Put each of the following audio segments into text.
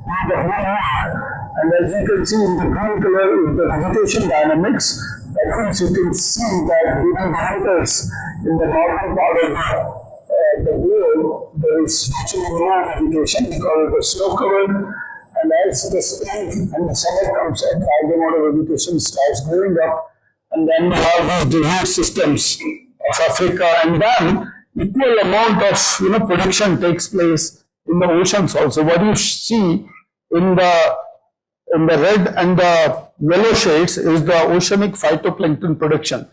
the whole earth. And as you can see in the green color is the vegetation dynamics. That means you can see that during the winters in the northern part of the globe, there is actually no vegetation because of the snow covered. And as the spring and the summer comes, a large amount of vegetation starts growing up. And then we have these desert systems of Africa, and then equal amount of production takes place in the oceans also. What you see in the red and the yellow shades is the oceanic phytoplankton production,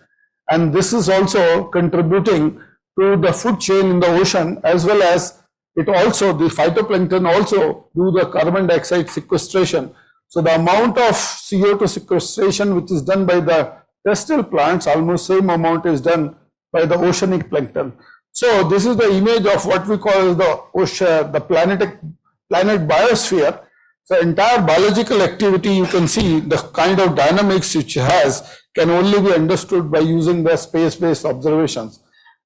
and this is also contributing to the food chain in the ocean, as well as the phytoplankton also do the carbon dioxide sequestration. So the amount of CO2 sequestration which is done by the terrestrial plants, almost same amount is done by the oceanic plankton. So this is the image of what we call the ocean, the planet biosphere. So entire biological activity, you can see the kind of dynamics which it has can only be understood by using the space-based observations.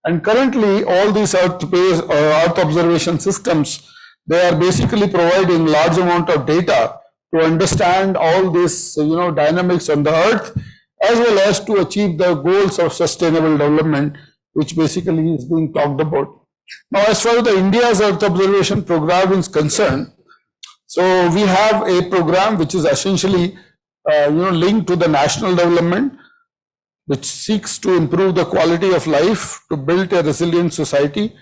And currently all these Earth observation systems, they are basically providing large amount of data to understand all this dynamics on the Earth, as well as to achieve the goals of sustainable development, which basically is being talked about. Now, as far as the India's Earth observation program is concerned, so we have a program which is essentially linked to the national development, which seeks to improve the quality of life, to build a resilient society,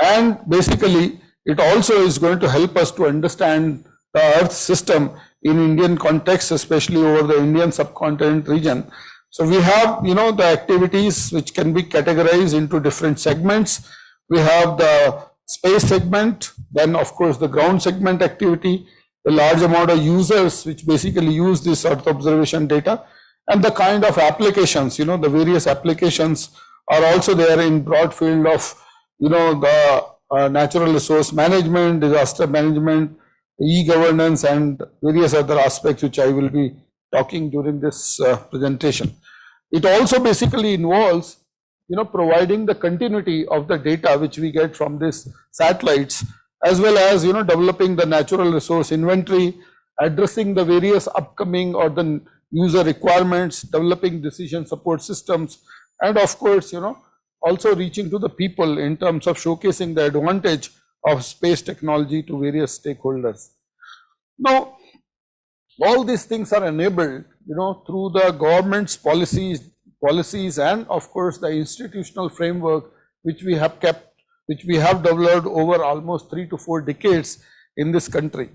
and basically it also is going to help us to understand the Earth system in Indian context, especially over the Indian subcontinent region. So we have the activities which can be categorized into different segments. We have the space segment, then of course the ground segment activity, a large amount of users which basically use this Earth observation data, and the kind of applications, the various applications are also there in broad field of the natural resource management, disaster management, e-governance, and various other aspects which I will be talking during this presentation. It also basically involves providing the continuity of the data which we get from these satellites, as well as developing the natural resource inventory, addressing the various upcoming or the user requirements, developing decision support systems, and of course also reaching to the people in terms of showcasing the advantage of space technology to various stakeholders. Now, all these things are enabled through the government's policies and of course the institutional framework which we have developed over almost 3 to 4 decades in this country.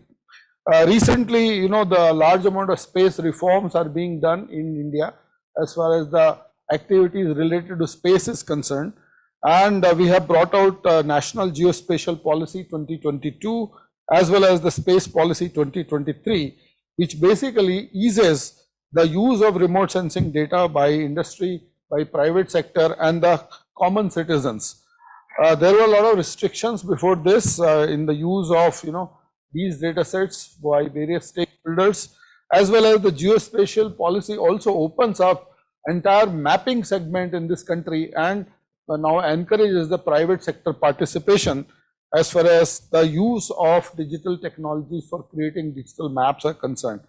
Recently, the large amount of space reforms are being done in India as far as the activities related to space is concerned, and we have brought out National Geospatial Policy 2022 as well as the Space Policy 2023, which basically eases the use of remote sensing data by industry, by private sector, and the common citizens. There were a lot of restrictions before this in the use of these data sets by various stakeholders, as well as the geospatial policy also opens up entire mapping segment in this country and now encourages the private sector participation as far as the use of digital technologies for creating digital maps are concerned.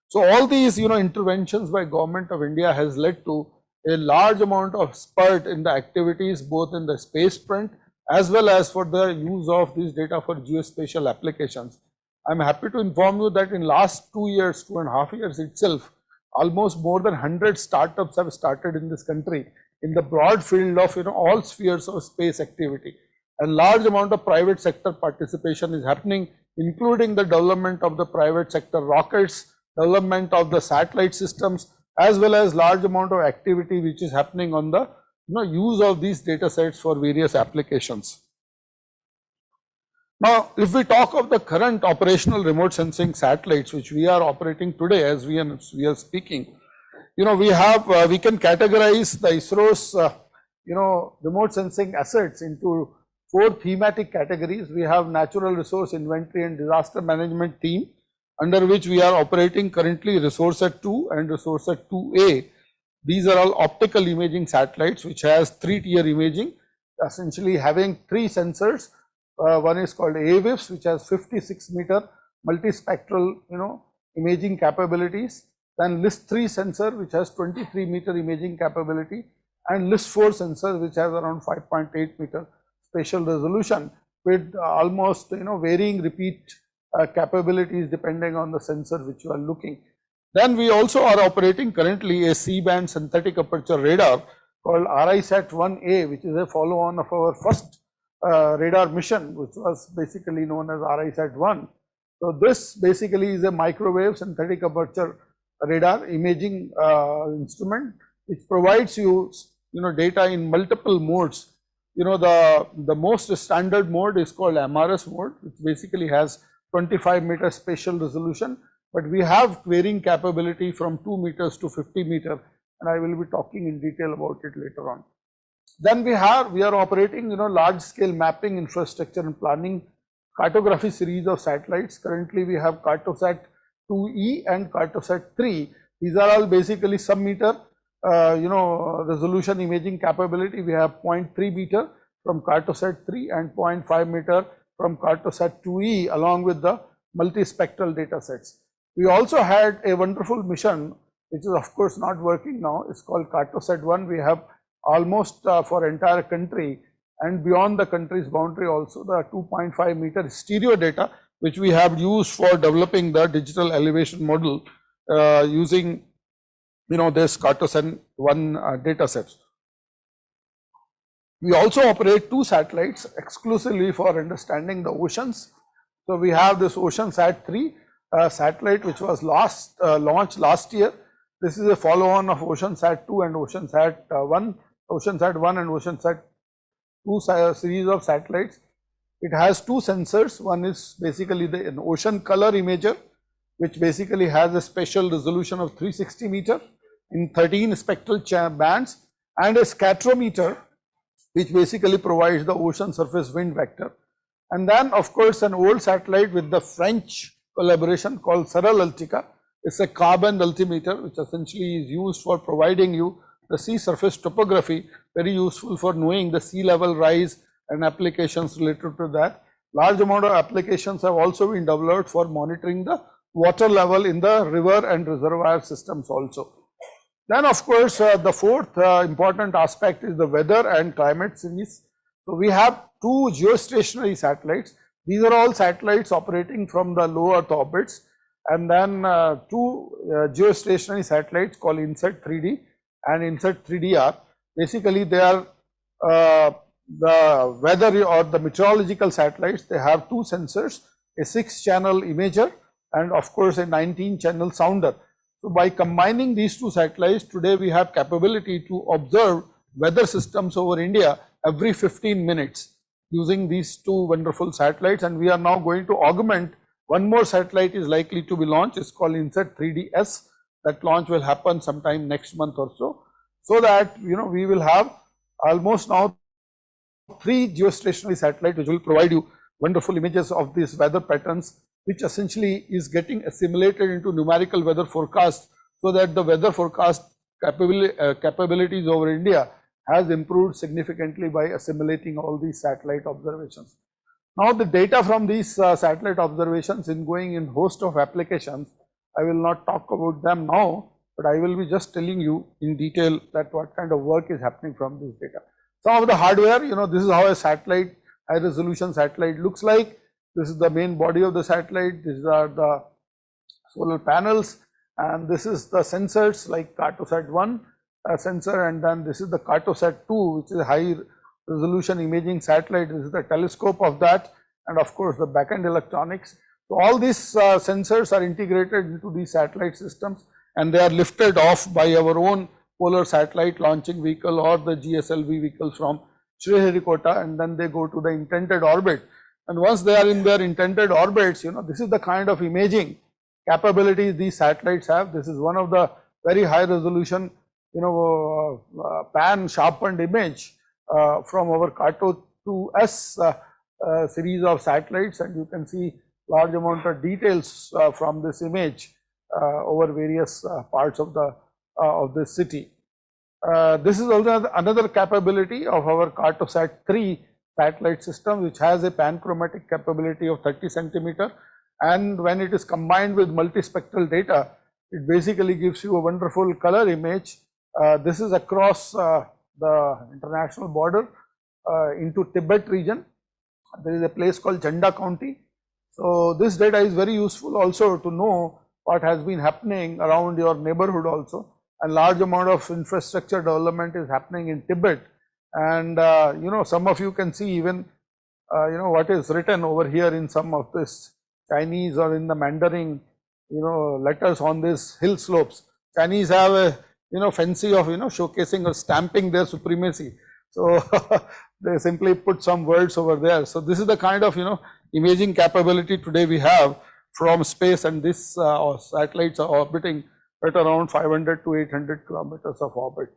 So all these interventions by Government of India has led to a large amount of spurt in the activities both in the space front as well as for the use of this data for geospatial applications. I'm happy to inform you that in last 2.5 years itself, almost more than 100 startups have started in this country in the broad field of all spheres of space activity, and large amount of private sector participation is happening, including the development of the private sector rockets, development of the satellite systems, as well as large amount of activity which is happening on the use of these data sets for various applications. Now, if we talk of the current operational remote sensing satellites which we are operating today as we are speaking, we can categorize the ISRO's remote sensing assets into 4 thematic categories. We have natural resource inventory and disaster management team, under which we are operating currently Resource-At 2 and Resource-At 2A. These are all optical imaging satellites which has 3-tier imaging, essentially having 3 sensors. One is called AWIFS, which has 56 meter multispectral, imaging capabilities. Then list 3 sensor, which has 23-meter imaging capability, and list 4 sensor, which has around 5.8-meter spatial resolution, with almost varying repeat capabilities depending on the sensor which you are looking. Then we also are operating currently a C-band synthetic aperture radar called RISAT-1A, which is a follow-on of our first radar mission, which was basically known as RISAT-1. So this basically is a microwave synthetic aperture radar imaging instrument, which provides you data in multiple modes. The most standard mode is called MRS mode, which basically has 25-meter spatial resolution, but we have varying capability from 2 meters to 50 meter, and I will be talking in detail about it later on. Then we are operating large scale mapping infrastructure and planning cartography series of satellites. Currently we have Cartosat 2E and Cartosat 3. These are all basically sub-meter resolution imaging capability. We have 0.3 meter from Cartosat 3 and 0.5 meter from Cartosat 2E, along with the multispectral data sets. We also had a wonderful mission, which is of course not working now. It's called Cartosat 1. We have almost for entire country and beyond the country's boundary also the 2.5 meter stereo data, which we have used for developing the digital elevation model using this Cartosat 1 data sets. We also operate 2 satellites exclusively for understanding the oceans. So we have this OceanSat 3 satellite, which was launched last year. This is a follow-on of OceanSat 2 and OceanSat 1. OceanSat 1 and OceanSat 2 series of satellites. It has 2 sensors. One is basically an ocean color imager, which basically has a spatial resolution of 360 meter in 13 spectral bands, and a scatterometer, which basically provides the ocean surface wind vector. And then of course an old satellite with the French collaboration called Saral Altica. It's a carbon altimeter, which essentially is used for providing you the sea surface topography, very useful for knowing the sea level rise and applications related to that. Large amount of applications have also been developed for monitoring the water level in the river and reservoir systems also. Then of course the fourth important aspect is the weather and climate series. So we have 2 geostationary satellites. These are all satellites operating from the low Earth orbits, and then 2 geostationary satellites called INSAT 3D and INSAT 3DR. Basically they are the weather or the meteorological satellites. They have 2 sensors, a 6-channel imager and of course a 19-channel sounder. So by combining these 2 satellites, today we have capability to observe weather systems over India every 15 minutes using these 2 wonderful satellites, and we are now going to augment. One more satellite is likely to be launched. It's called INSAT 3DS. That launch will happen sometime next month or so, so that we will have almost now 3 geostationary satellites which will provide you wonderful images of these weather patterns, which essentially is getting assimilated into numerical weather forecast, so that the weather forecast capabilities over India has improved significantly by assimilating all these satellite observations. Now the data from these satellite observations is going in host of applications. I will not talk about them now, but I will be just telling you in detail that what kind of work is happening from this data. Some of the hardware, this is how a satellite, high resolution satellite looks like. This is the main body of the satellite. These are the solar panels, and this is the sensors like Cartosat 1 sensor, and then this is the Cartosat 2, which is a high resolution imaging satellite. This is the telescope of that, and of course the backend electronics. So all these sensors are integrated into these satellite systems, and they are lifted off by our own polar satellite launching vehicle or the GSLV vehicle from Sriharikota, and then they go to the intended orbit. And once they are in their intended orbits, this is the kind of imaging capabilities these satellites have. This is one of the very high resolution, pan sharpened image from our Carto 2S series of satellites, and you can see large amount of details from this image over various parts of the city. This is also another capability of our Cartosat 3 satellite system, which has a panchromatic capability of 30 centimeter, and when it is combined with multispectral data, it basically gives you a wonderful color image. This is across the international border into Tibet region. There is a place called Jhanda County. So this data is very useful also to know what has been happening around your neighborhood also. A large amount of infrastructure development is happening in Tibet, and you know, some of you can see even you know what is written over here in some of this Chinese or in the Mandarin, you know, letters on these hill slopes. Chinese have a, you know, fancy of, you know, showcasing or stamping their supremacy. So they simply put some words over there. So this is the kind of, you know, imaging capability today we have from space, and this satellites are orbiting at around 500 to 800 kilometers of orbit.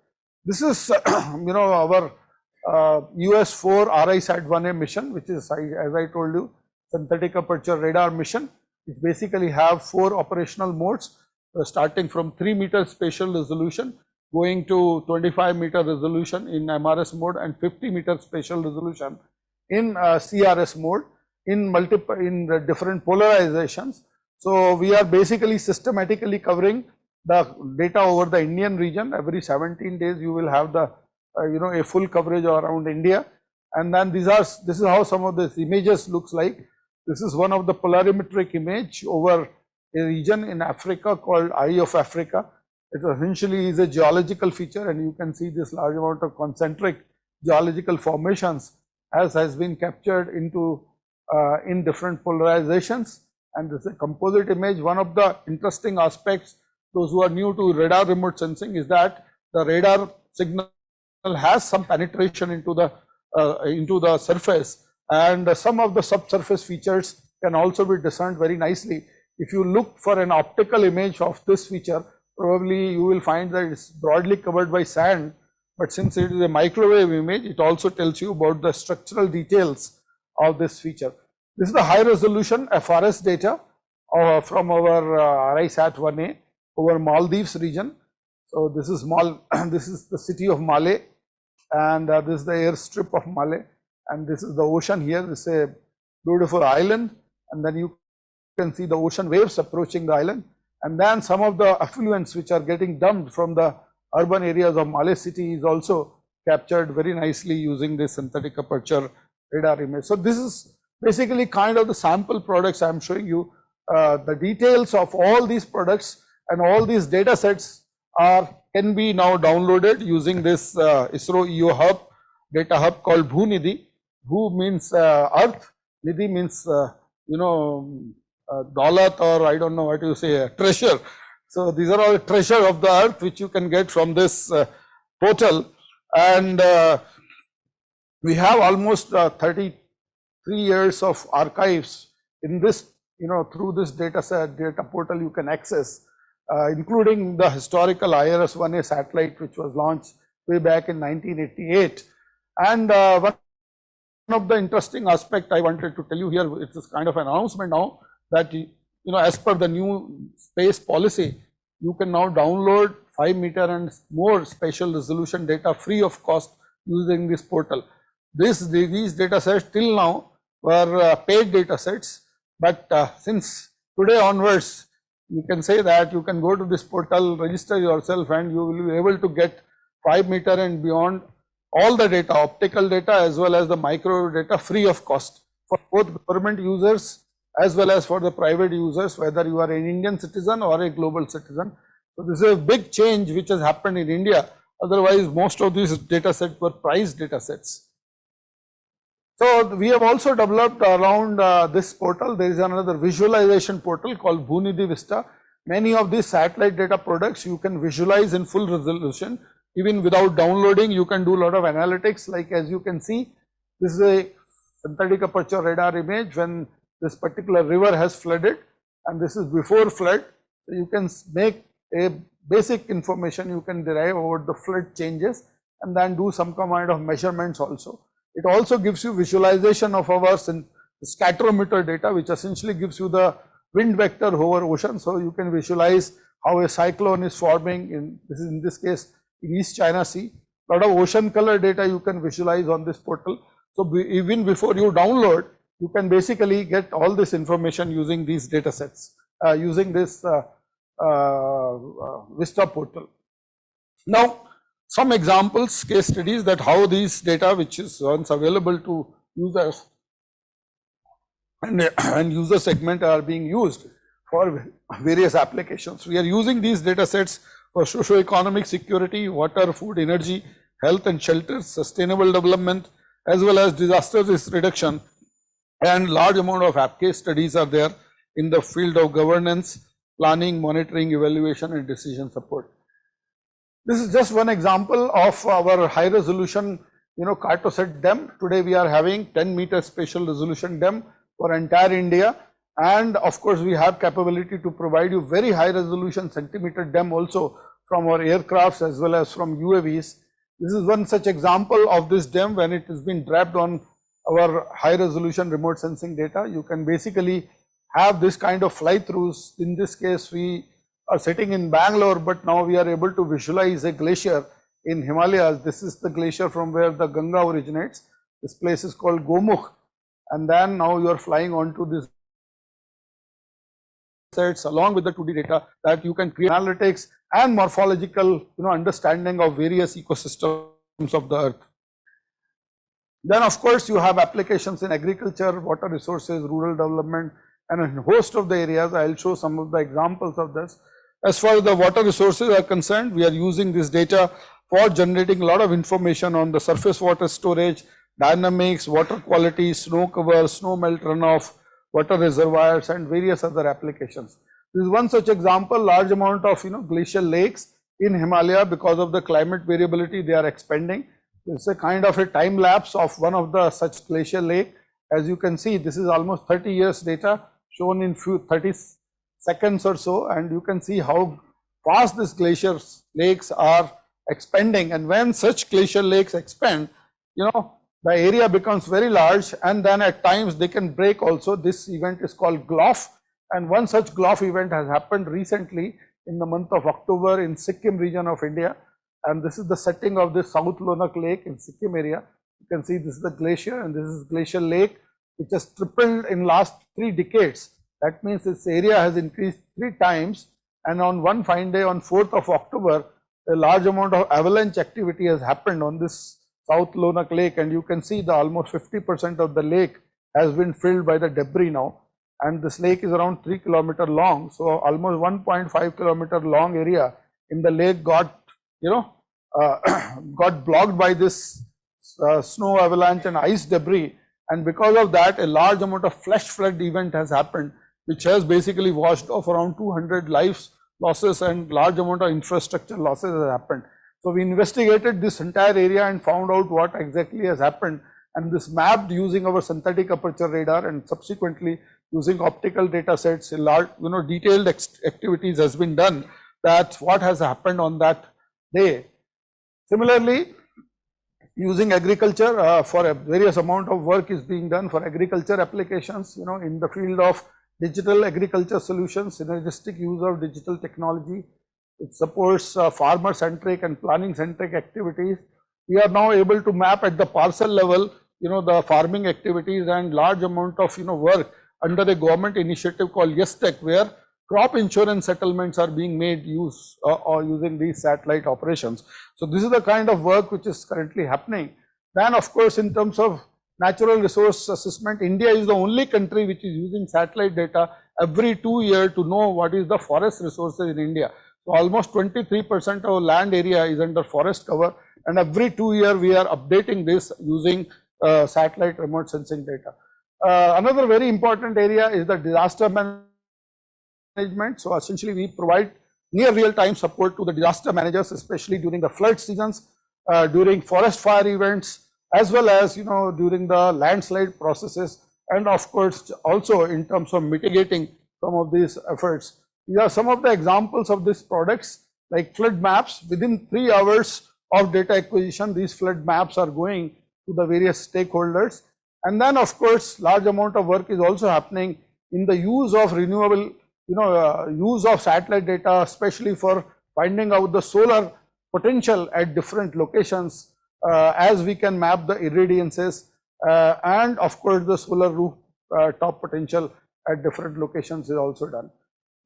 This is you know, our US-4 IIIT-1A mission, which is, as I told you, synthetic aperture radar mission. It basically have 4 operational modes, starting from 3 meter spatial resolution, going to 25 meter resolution in MRS mode, and 50 meter spatial resolution in CRS mode, in the different polarizations. So we are basically systematically covering the data over the Indian region. Every 17 days you will have the you know, a full coverage around India, and then this is how some of these images looks like. This is one of the polarimetric image over a region in Africa called Eye of Africa. It essentially is a geological feature, and you can see this large amount of concentric geological formations as has been captured into in different polarizations. And this is a composite image. One of the interesting aspects, those who are new to radar remote sensing, is that the radar signal has some penetration into the surface, and some of the subsurface features can also be discerned very nicely. If you look for an optical image of this feature, probably you will find that it's broadly covered by sand, but since it is a microwave image, it also tells you about the structural details of this feature. This is the high resolution FRS data from our IIIT-1A over Maldives region. So this is this is the city of Malé, and this is the airstrip of Malé, and this is the ocean here. This is a beautiful island, and then you can see the ocean waves approaching the island, and then some of the effluents which are getting dumped from the urban areas of Malé city is also captured very nicely using this synthetic aperture radar image. So this is basically kind of the sample products I am showing you. The details of all these products and all these data sets can be now downloaded using this ISRO EO hub, data hub called Bhunidhi. Bhu means earth, Nidhi means you know, Daulat, or I don't know what you say, treasure. So these are all treasure of the earth which you can get from this portal, and we have almost 33 years of archives in this, you know, through this data portal you can access, including the historical IRS-1A satellite which was launched way back in 1988. And one of the interesting aspect I wanted to tell you here, it is kind of an announcement now, that you know, as per the new space policy, you can now download 5 meter and more spatial resolution data free of cost using this portal. These data sets till now were paid data sets, but since today onwards, you can say that you can go to this portal, register yourself, and you will be able to get 5 meter and beyond all the data, optical data as well as the micro data, free of cost for both government users as well as for the private users, whether you are an Indian citizen or a global citizen. So this is a big change which has happened in India. Otherwise, most of these data sets were price data sets. So we have also developed around this portal, there is another visualization portal called Bhunidhi Vista. Many of these satellite data products you can visualize in full resolution. Even without downloading, you can do a lot of analytics. Like as you can see, this is a synthetic aperture radar image when this particular river has flooded, and this is before flood. So you can make a basic information you can derive about the flood changes, and then do some kind of measurements also. It also gives you visualization of our scatterometer data, which essentially gives you the wind vector over ocean. So you can visualize how a cyclone is forming in this case in East China Sea. A lot of ocean color data you can visualize on this portal. So even before you download, you can basically get all this information using these data sets, using this Vista portal. Now, some examples, case studies that how these data, which is once available to users and user segment, are being used for various applications. We are using these data sets for socio-economic security, water, food, energy, health and shelter, sustainable development, as well as disaster risk reduction, and large amount of case studies are there in the field of governance, planning, monitoring, evaluation and decision support. This is just one example of our high resolution, cartoset DEM. Today we are having 10-meter spatial resolution DEM for entire India, and of course we have capability to provide you very high resolution centimeter DEM also from our aircrafts as well as from UAVs. This is one such example of this DEM when it has been draped on our high resolution remote sensing data. You can basically have this kind of fly-throughs. In this case we are sitting in Bangalore, but now we are able to visualize a glacier in Himalayas. This is the glacier from where the Ganga originates. This place is called Gomukh, and then now you are flying onto this sets along with the 2D data that you can create analytics and morphological understanding of various ecosystems of the earth. Then of course you have applications in agriculture, water resources, rural development, and a host of the areas. I will show some of the examples of this. As far as the water resources are concerned, we are using this data for generating a lot of information on the surface water storage, dynamics, water quality, snow cover, snow melt runoff, water reservoirs and various other applications. This is one such example, large amount of glacial lakes in Himalaya. Because of the climate variability, they are expanding. It's a kind of a time lapse of one of the such glacial lake. As you can see, this is almost 30 years data shown in 30 seconds or so, and you can see how fast these glacier lakes are expanding. And when such glacial lakes expand, the area becomes very large, and then at times they can break also. This event is called GLOF, and one such GLOF event has happened recently in the month of October in Sikkim region of India. And this is the setting of the South Lonak Lake in Sikkim area. You can see this is the glacier and this is glacial lake, which has tripled in last 3 decades. That means its area has increased 3 times, and on one fine day on 4th of October, a large amount of avalanche activity has happened on this South Lonak Lake, and you can see the almost 50% of the lake has been filled by the debris now. And this lake is around 3 kilometers long, so almost 1.5 kilometer long area in the lake got got blocked by this snow avalanche and ice debris, and because of that a large amount of flash flood event has happened, which has basically washed off around 200 lives losses and large amount of infrastructure losses has happened. So we investigated this entire area and found out what exactly has happened, and this mapped using our synthetic aperture radar and subsequently using optical data sets. A large detailed activities has been done. That's what has happened on that day. Similarly, using agriculture for a various amount of work is being done for agriculture applications, in the field of digital agriculture solutions, synergistic use of digital technology. It supports farmer centric and planning centric activities. We are now able to map at the parcel level, the farming activities, and large amount of work under a government initiative called YesTech, where crop insurance settlements are being made or using these satellite operations. So this is the kind of work which is currently happening. Then of course, in terms of natural resource assessment, India is the only country which is using satellite data every 2 years to know what is the forest resources in India. So almost 23% of land area is under forest cover, and every 2 years we are updating this using satellite remote sensing data. Another very important area is the disaster management. So essentially we provide near real-time support to the disaster managers, especially during the flood seasons, during forest fire events, as well as during the landslide processes, and of course also in terms of mitigating some of these efforts. These are some of the examples of these products, like flood maps. Within 3 hours of data acquisition, these flood maps are going to the various stakeholders. And then of course large amount of work is also happening in the use of renewable, use of satellite data, especially for finding out the solar potential at different locations, as we can map the irradiances and of course the solar roof top potential at different locations is also done.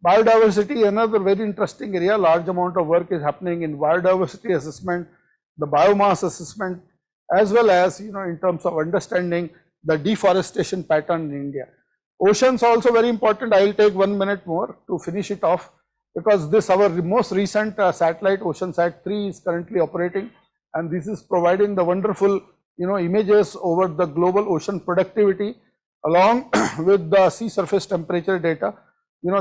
Biodiversity, another very interesting area. Large amount of work is happening in biodiversity assessment, the biomass assessment, as well as in terms of understanding the deforestation pattern in India. Oceans also very important. I will take 1 minute more to finish it off, because this our most recent satellite OceanSat-3 is currently operating, and this is providing the wonderful images over the global ocean productivity along with the sea surface temperature data.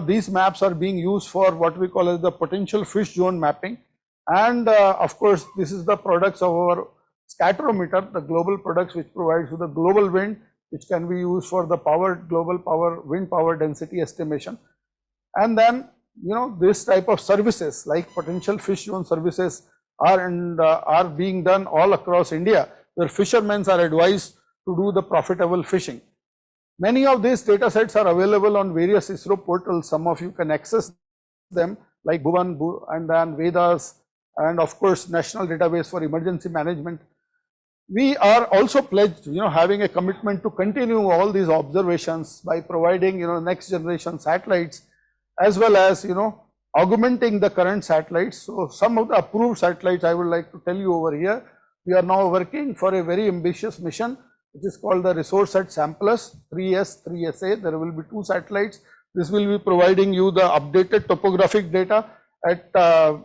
These maps are being used for what we call as the potential fish zone mapping, and of course this is the products of our scatterometer, the global products which provides you the global wind, which can be used for the global power wind power density estimation. And then this type of services like potential fish zone services are being done all across India, where fishermen are advised to do the profitable fishing. Many of these data sets are available on various ISRO portals. Some of you can access them, like Bhuvan and then Vedas, and of course National Database for Emergency Management. We are also pledged, having a commitment to continue all these observations by providing, next generation satellites, as well as, augmenting the current satellites. So some of the approved satellites I would like to tell you over here. We are now working for a very ambitious mission, which is called the ResourceSat Samplus 3S, 3SA. There will be 2 satellites. This will be providing you the updated topographic data at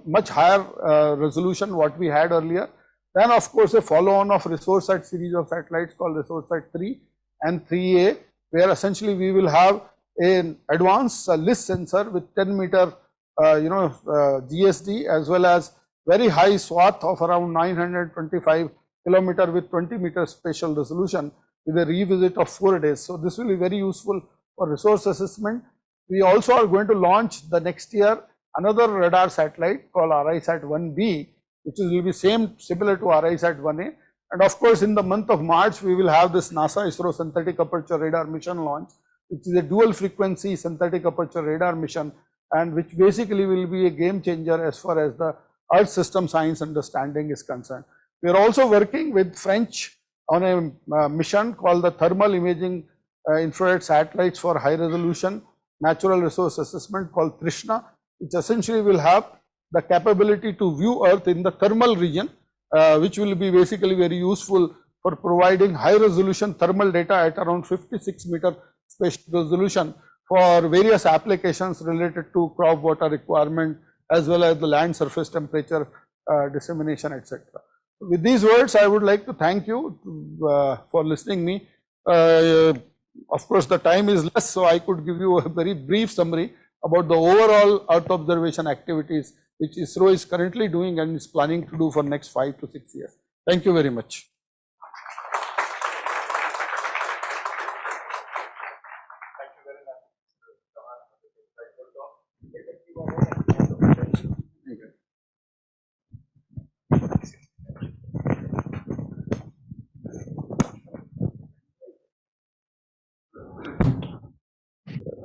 much higher resolution what we had earlier. Then of course a follow-on of ResourceSat series of satellites called ResourceSat 3 and 3A, where essentially we will have an advanced LIS sensor with 10 meter GSD, as well as very high swath of around 925 kilometer with 20 meter spatial resolution with a revisit of 4 days. So this will be very useful for resource assessment. We also are going to launch the next year another radar satellite called RISAT-1B, which will be similar to RISAT-1A. And of course, in the month of March, we will have this NASA ISRO synthetic aperture radar mission launch, which is a dual frequency synthetic aperture radar mission, and which basically will be a game changer as far as the Earth system science understanding is concerned. We are also working with French on a mission called the thermal imaging infrared satellites for high resolution natural resource assessment called Trishna, which essentially will have the capability to view Earth in the thermal region, which will be basically very useful for providing high resolution thermal data at around 56 meter spatial resolution for various applications related to crop water requirement, as well as the land surface temperature dissemination, etc. With these words, I would like to thank you for listening me. Of course, the time is less, so I could give you a very brief summary about the overall Earth observation activities which ISRO is currently doing and is planning to do for next 5 to 6 years. Thank you very much.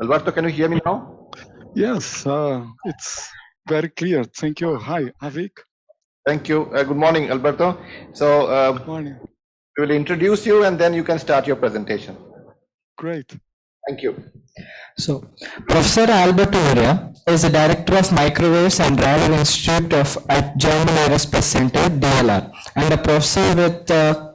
Alberto, can you hear me now? Yes, it's very clear. Thank you. Hi, Avik. Thank you. Good morning, Alberto. So Good morning. we will introduce you and then you can start your presentation. Great. Thank you. So, Professor Alberto Moria is the Director of Microwaves and Radar Institute at German Aerospace Center, DLR, and a professor with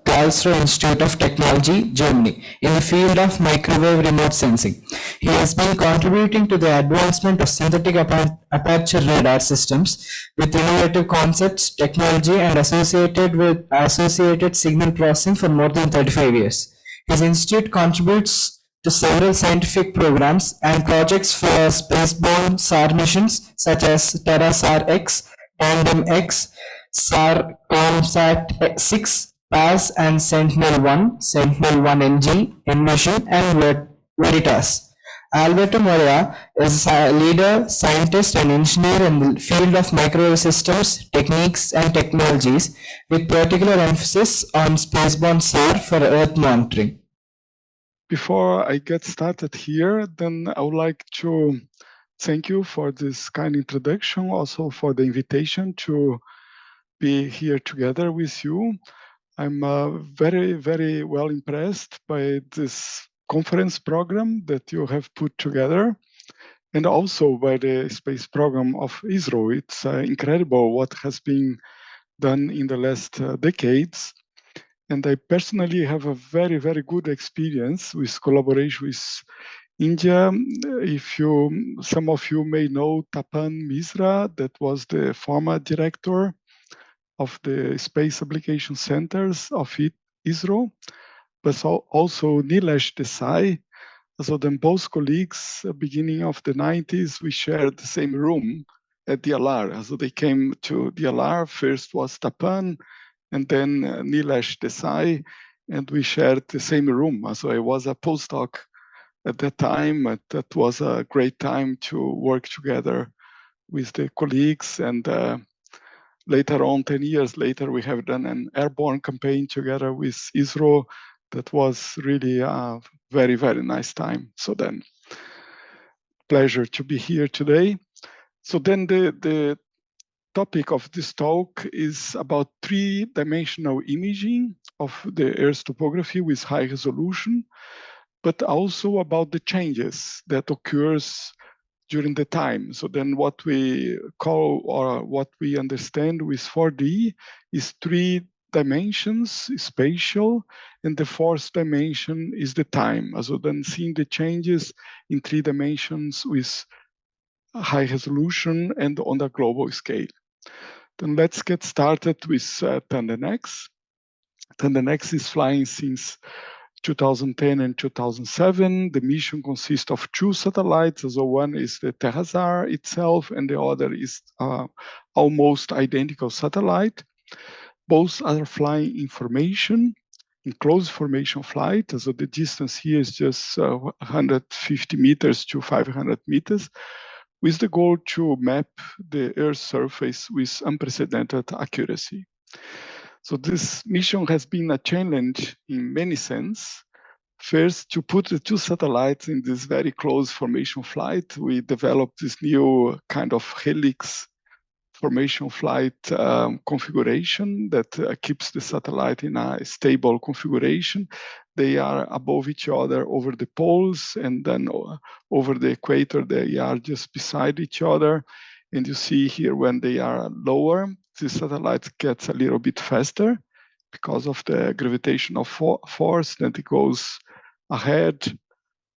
Karlsruhe Institute of Technology, Germany, in the field of microwave remote sensing. He has been contributing to the advancement of synthetic aperture radar systems with innovative concepts, technology, and associated signal processing for more than 35 years. His institute contributes to several scientific programs and projects for spaceborne SAR missions such as TerraSAR-X, TandemX, SAR-COMSAT-6, PASS and Sentinel-1, Sentinel-1NG, Envision, and Veritas. Alberto Moria is a leader, scientist, and engineer in the field of microwave systems, techniques, and technologies, with particular emphasis on spaceborne SAR for Earth monitoring. Before I get started here, then I would like to thank you for this kind introduction, also for the invitation to be here together with you. I'm very, very well impressed by this conference program that you have put together, and also by the space program of ISRO. It's incredible what has been done in the last decades. And I personally have a very, very good experience with collaboration with India. Some of you may know Tapan Misra, that was the former director of the Space Application Centers of ISRO, but also Nilesh Desai. So then both colleagues, beginning of the 90s, we shared the same room at DLR. So they came to DLR, first was Tapan, and then Nilesh Desai, and we shared the same room. So I was a postdoc at that time. That was a great time to work together with the colleagues. And later on, 10 years later, we have done an airborne campaign together with ISRO. That was really a very, very nice time. So then, pleasure to be here today. So then the topic of this talk is about three-dimensional imaging of the Earth's topography with high resolution, but also about the changes that occurs during the time. So then what we call, or what we understand with 4D is 3 dimensions, spatial, and the 4th dimension is the time. So then seeing the changes in 3 dimensions with high resolution and on a global scale. Then let's get started with TandenX. TandenX is flying since 2010 and 2007. The mission consists of 2 satellites. So one is the TerraSAR itself, and the other is almost identical satellite. Both are flying information in close formation flight. So the distance here is just 150 meters to 500 meters, with the goal to map the Earth's surface with unprecedented accuracy. So this mission has been a challenge in many senses. First, to put the 2 satellites in this very close formation flight, we developed this new kind of helix formation flight configuration that keeps the satellite in a stable configuration. They are above each other over the poles, and then over the equator, they are just beside each other. And you see here when they are lower, the satellite gets a little bit faster because of the gravitational force, that it goes ahead.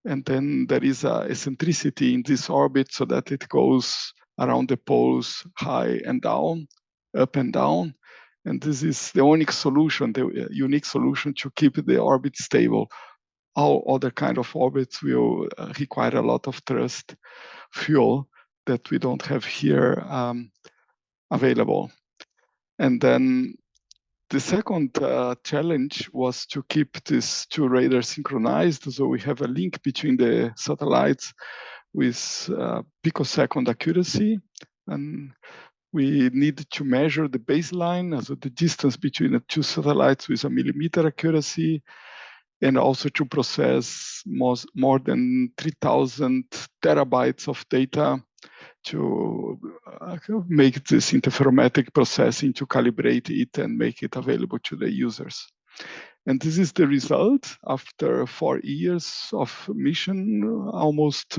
And then there is a eccentricity in this orbit so that it goes around the poles high and down, up and down. And this is the unique solution to keep the orbit stable. All other kind of orbits will require a lot of thrust fuel that we don't have here available. And then the second challenge was to keep these 2 radars synchronized. So we have a link between the satellites with picosecond accuracy. And we need to measure the baseline, so the distance between the 2 satellites with a millimeter accuracy, and also to process more than 3,000 terabytes of data to make this interferometric processing, to calibrate it and make it available to the users. And this is the result after 4 years of mission, almost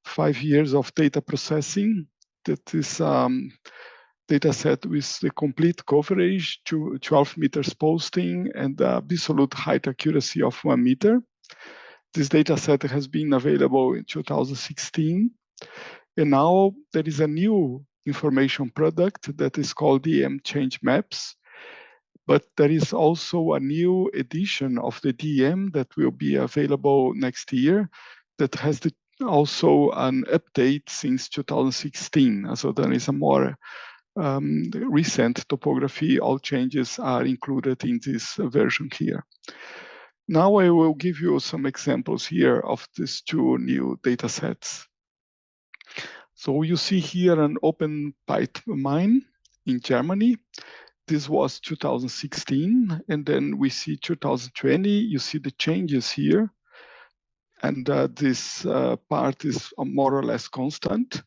5 years of data processing. That is data set with the complete coverage, to 12 meters posting, and absolute height accuracy of 1 meter. This data set has been available in 2016. And now there is a new information product that is called DEM Change Maps. But there is also a new edition of the DEM that will be available next year that has also an update since 2016. So there is a more recent topography. All changes are included in this version here. Now I will give you some examples here of these 2 new data sets. So you see here an open pit mine in Germany. This was 2016, and then we see 2020. You see the changes here, and this part is more or less constant.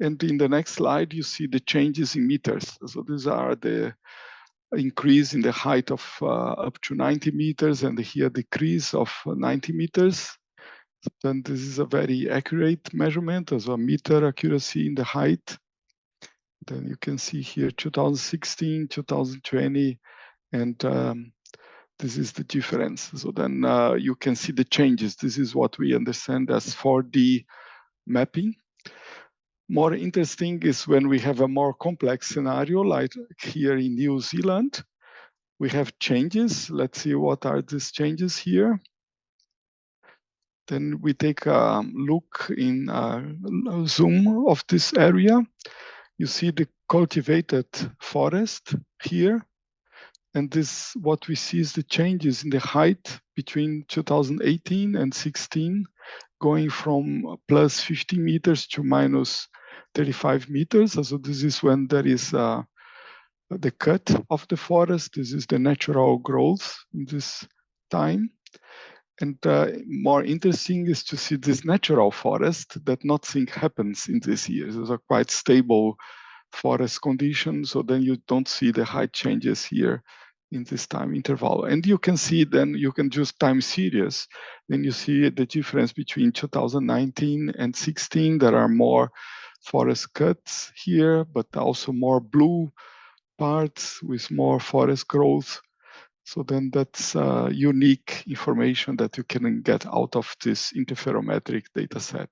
And in the next slide, you see the changes in meters. So these are the increase in the height of up to 90 meters, and here decrease of 90 meters. Then this is a very accurate measurement, as a meter accuracy in the height. Then you can see here 2016, 2020, and this is the difference. So then you can see the changes. This is what we understand as 4D mapping. More interesting is when we have a more complex scenario, like here in New Zealand. We have changes. Let's see what are these changes here. Then we take a look in a zoom of this area. You see the cultivated forest here. And this, what we see is the changes in the height between 2018 and 16, going from plus 50 meters to minus 35 meters. So this is when there is the cut of the forest. This is the natural growth in this time. And more interesting is to see this natural forest that nothing happens in these years. Those are quite stable forest conditions. So then you don't see the height changes here in this time interval. And you can see then, you can just time series. Then you see the difference between 2019 and 16. There are more forest cuts here, but also more blue parts with more forest growth. So then that's unique information that you can get out of this interferometric data set.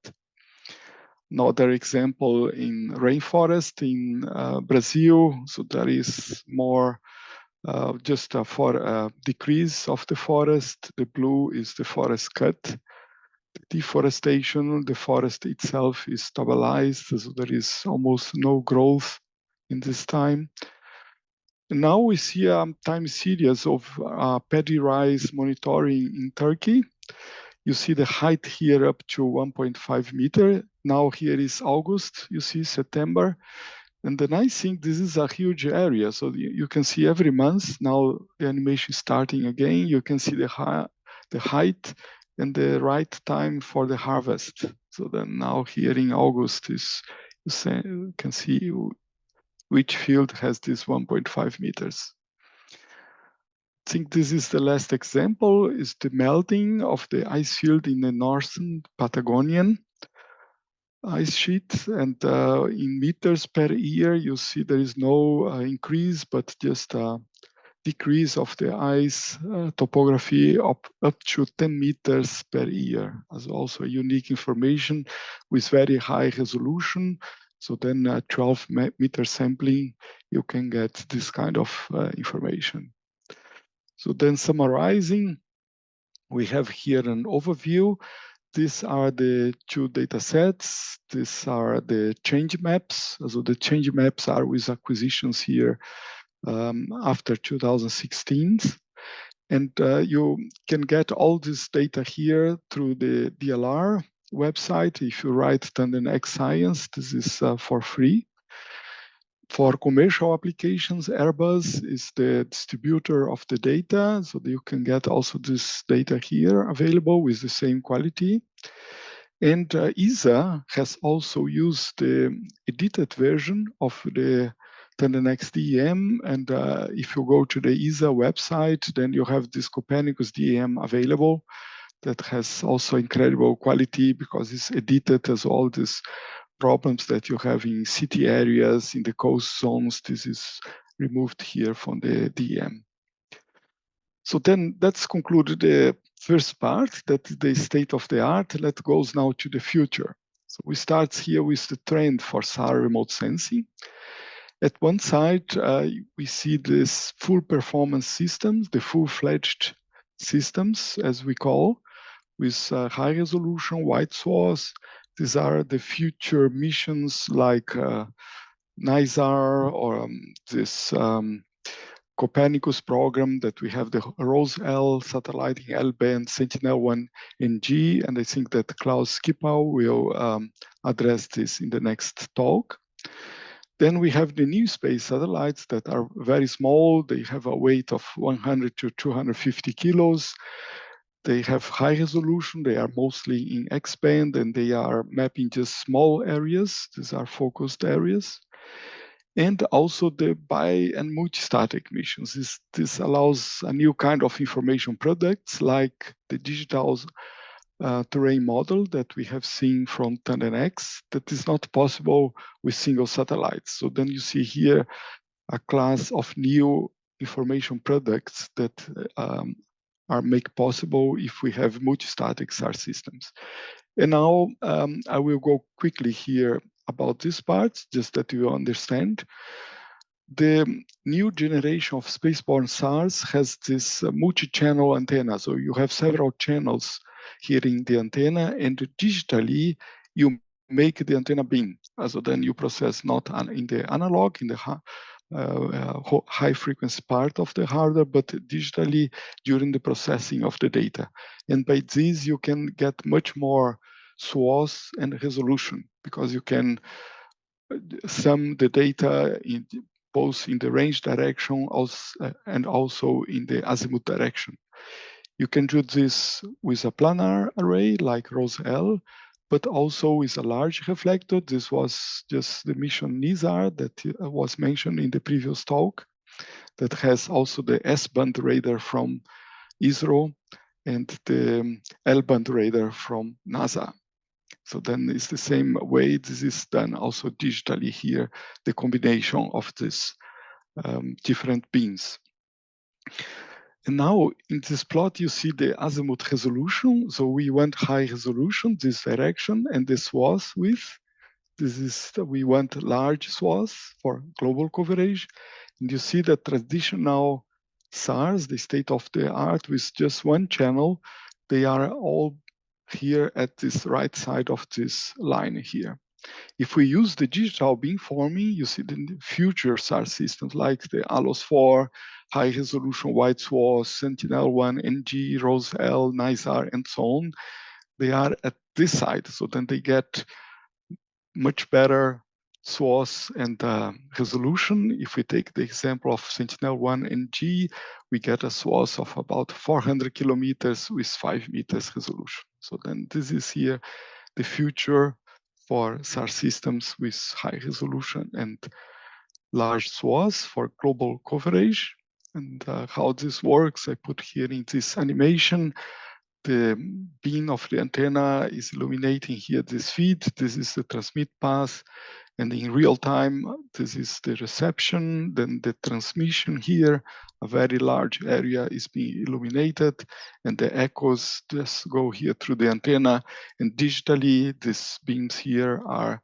Another example in rainforest in Brazil. So there is more just for a decrease of the forest. The blue is the forest cut. The deforestation, the forest itself is stabilized. So there is almost no growth in this time. Now we see a time series of paddy rice monitoring in Turkey. You see the height here up to 1.5 meter. Now here is August, you see September. And the nice thing, this is a huge area. So you can see every month, now the animation is starting again. You can see the height and the right time for the harvest. So then now here in August is, you can see which field has this 1.5 meters. I think this is the last example, is the melting of the ice field in the northern Patagonian ice sheet. And in meters per year, you see there is no increase, but just a decrease of the ice topography up to 10 meters per year. As also unique information with very high resolution. So then 12 meter sampling, you can get this kind of information. So then summarizing, we have here an overview. These are the two data sets. These are the change maps. So the change maps are with acquisitions here after 2016. And you can get all this data here through the DLR website. If you write TandenX Science, this is for free. For commercial applications, Airbus is the distributor of the data, so you can get also this data here available with the same quality. And ESA has also used the edited version of the TandenX DEM, and if you go to the ESA website, then you have this Copernicus DEM available that has also incredible quality because it's edited as all these problems that you have in city areas, in the coast zones. This is removed here from the DEM. So then that's concluded the first part, that is the state of the art. Let's go now to the future. So we start here with the trend for SAR remote sensing. At one side, we see this full performance systems, the full-fledged systems, as we call, with high resolution, wide source. These are the future missions like NISAR or this Copernicus program that we have, the ROSE-L satellite in L-band, Sentinel-1 NG, and I think that Klaus Skippau will address this in the next talk. Then we have the new space satellites that are very small. They have a weight of 100 to 250 kilos. They have high resolution. They are mostly in X-band, and they are mapping just small areas. These are focused areas. and also the bi- and multi-static missions. This allows a new kind of information products like the digital terrain model that we have seen from TandemX that is not possible with single satellites. So then you see here a class of new information products that are made possible if we have multi-static SAR systems. And now I will go quickly here about this part, just that you understand. The new generation of spaceborne SARs has this multi-channel antenna. So you have several channels here in the antenna, and digitally you make the antenna beam. So then you process not in the analog, in the high frequency part of the hardware, but digitally during the processing of the data. And by this, you can get much more swath and resolution because you can sum the data in both in the range direction and also in the azimuth direction. You can do this with a planar array like ROSE-L, but also with a large reflector. This was just the mission NISAR that was mentioned in the previous talk, that has also the S-band radar from ISRO and the L-band radar from NASA. So then it's the same way. This is done also digitally here, the combination of these different beams. And now in this plot, you see the azimuth resolution. So we went high resolution, this direction, and the swath width. This is, we went large swath for global coverage. And you see that traditional SARs, the state of the art with just one channel, they are all here at this right side of this line here. If we use the digital beamforming, you see the future SAR systems like the ALOS-4, high resolution wide swath, Sentinel-1, NG, ROSE-L, NISAR, and so on. They are at this side, so then they get much better swath and resolution. If we take the example of Sentinel-1 NG, we get a swath of about 400 kilometers with 5 meters resolution. So then this is here the future for SAR systems with high resolution and large swaths for global coverage. And how this works, I put here in this animation. The beam of the antenna is illuminating here this feed. This is the transmit path. And in real time, this is the reception, then the transmission here. A very large area is being illuminated, and the echoes just go here through the antenna. And digitally, these beams here are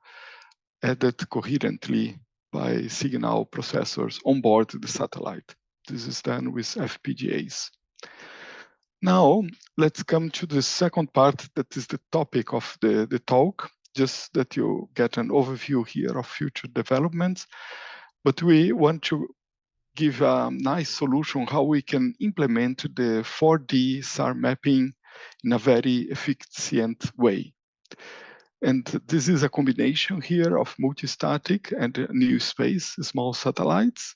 added coherently by signal processors on board the satellite. This is done with FPGAs. Now, let's come to the second part that is the topic of the talk, just that you get an overview here of future developments. But we want to give a nice solution how we can implement the 4D SAR mapping in a very efficient way. And this is a combination here of multi-static and new space, small satellites.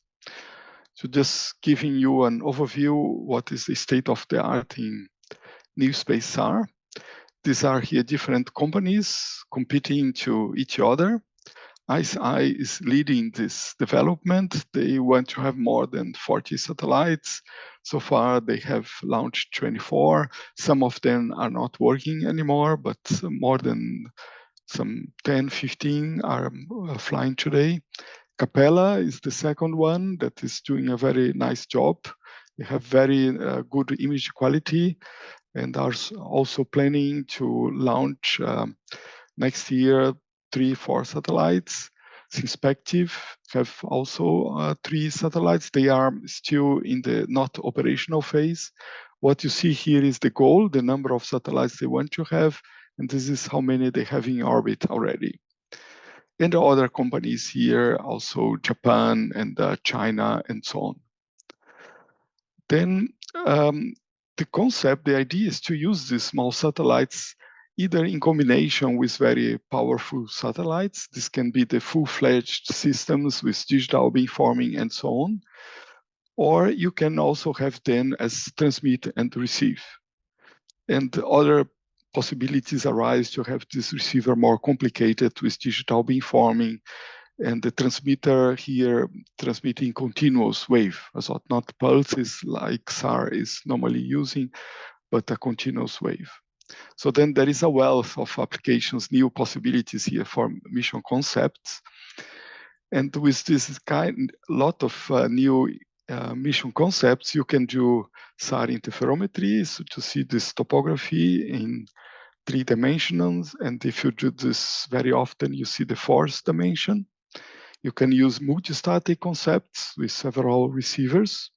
So just giving you an overview, what is the state of the art in new space SAR. These are here different companies competing to each other. ICEYE is leading this development. They want to have more than 40 satellites. So far, they have launched 24. Some of them are not working anymore, but more than some 10, 15 are flying today. Capella is the second one that is doing a very nice job. They have very good image quality and are also planning to launch next year 3-4 satellites. Synspective have also 3 satellites. They are still in the not operational phase. What you see here is the goal, the number of satellites they want to have, and this is how many they have in orbit already. And the other companies here, also Japan and China and so on. Then the concept, the idea is to use these small satellites either in combination with very powerful satellites. This can be the full-fledged systems with digital beamforming and so on. Or you can also have them as transmit and receive. And other possibilities arise to have this receiver more complicated with digital beamforming And the transmitter here transmitting continuous wave, so not pulses like SAR is normally using, but a continuous wave. So then there is a wealth of applications, new possibilities here for mission concepts. And with this lot of new mission concepts, you can do SAR interferometry, so to see this topography in 3 dimensions. And if you do this very often, you see the 4th dimension. You can use multistatic concepts with several receivers.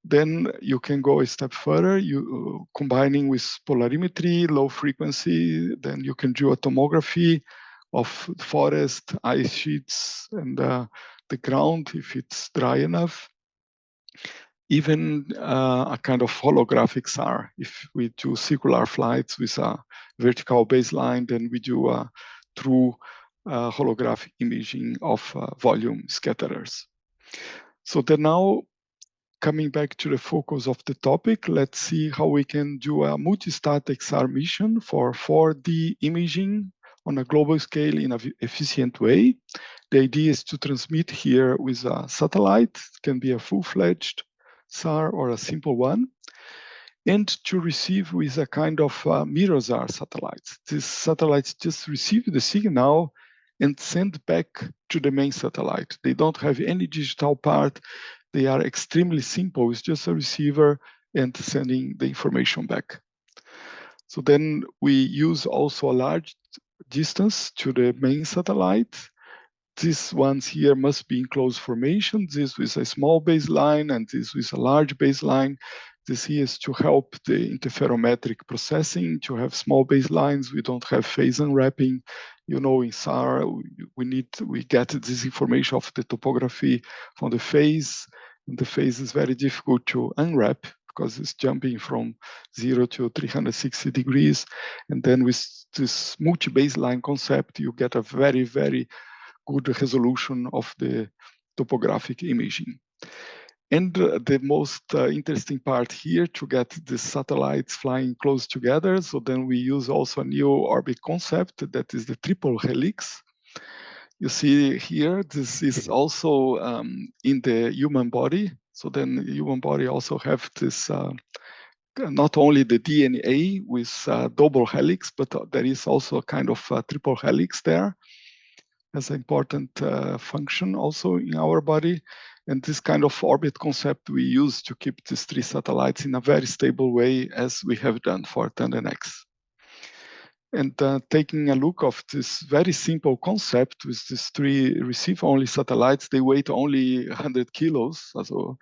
Then you can go a step further, you combining with polarimetry, low frequency, then you can do a tomography of forest, ice sheets, and the ground if it's dry enough. Even a kind of holographic SAR. If we do circular flights with a vertical baseline, then we do a true holographic imaging of volume scatterers. So then now, coming back to the focus of the topic, let's see how we can do a multistatic SAR mission for 4D imaging on a global scale in an efficient way. The idea is to transmit here with a satellite. It can be a full-fledged SAR or a simple one, and to receive with a kind of mirror SAR satellites. These satellites just receive the signal and send back to the main satellite. They don't have any digital part. They are extremely simple. It's just a receiver and sending the information back. So then we use also a large distance to the main satellite. These ones here must be in close formation. This with a small baseline and this with a large baseline. This here is to help the interferometric processing, to have small baselines. We don't have phase unwrapping. You know, in SAR, we get this information of the topography from the phase, and the phase is very difficult to unwrap because it's jumping from 0 to 360 degrees. And then with this multi-baseline concept, you get a very, very good resolution of the topographic imaging. And the most interesting part here to get the satellites flying close together. So then we use also a new orbit concept that is the triple helix. You see here, this is also in the human body. So then the human body also have this, not only the DNA with double helix, but there is also a kind of triple helix there as an important function also in our body. And this kind of orbit concept we use to keep these 3 satellites in a very stable way, as we have done for TandemX. And taking a look of this very simple concept with these 3 receive-only satellites, they weigh only 100 kilos. So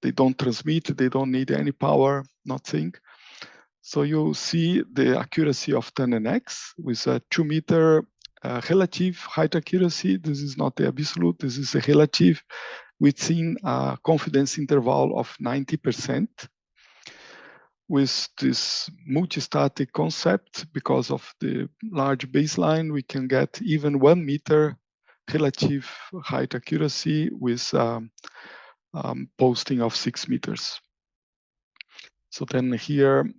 they don't transmit, they don't need any power, nothing. So you see the accuracy of TandemX with a 2-meter relative height accuracy. This is not the absolute, this is a relative, within a confidence interval of 90%. With this multistatic concept, because of the large baseline, we can get even 1 meter relative height accuracy with posting of 6 meters. So then here,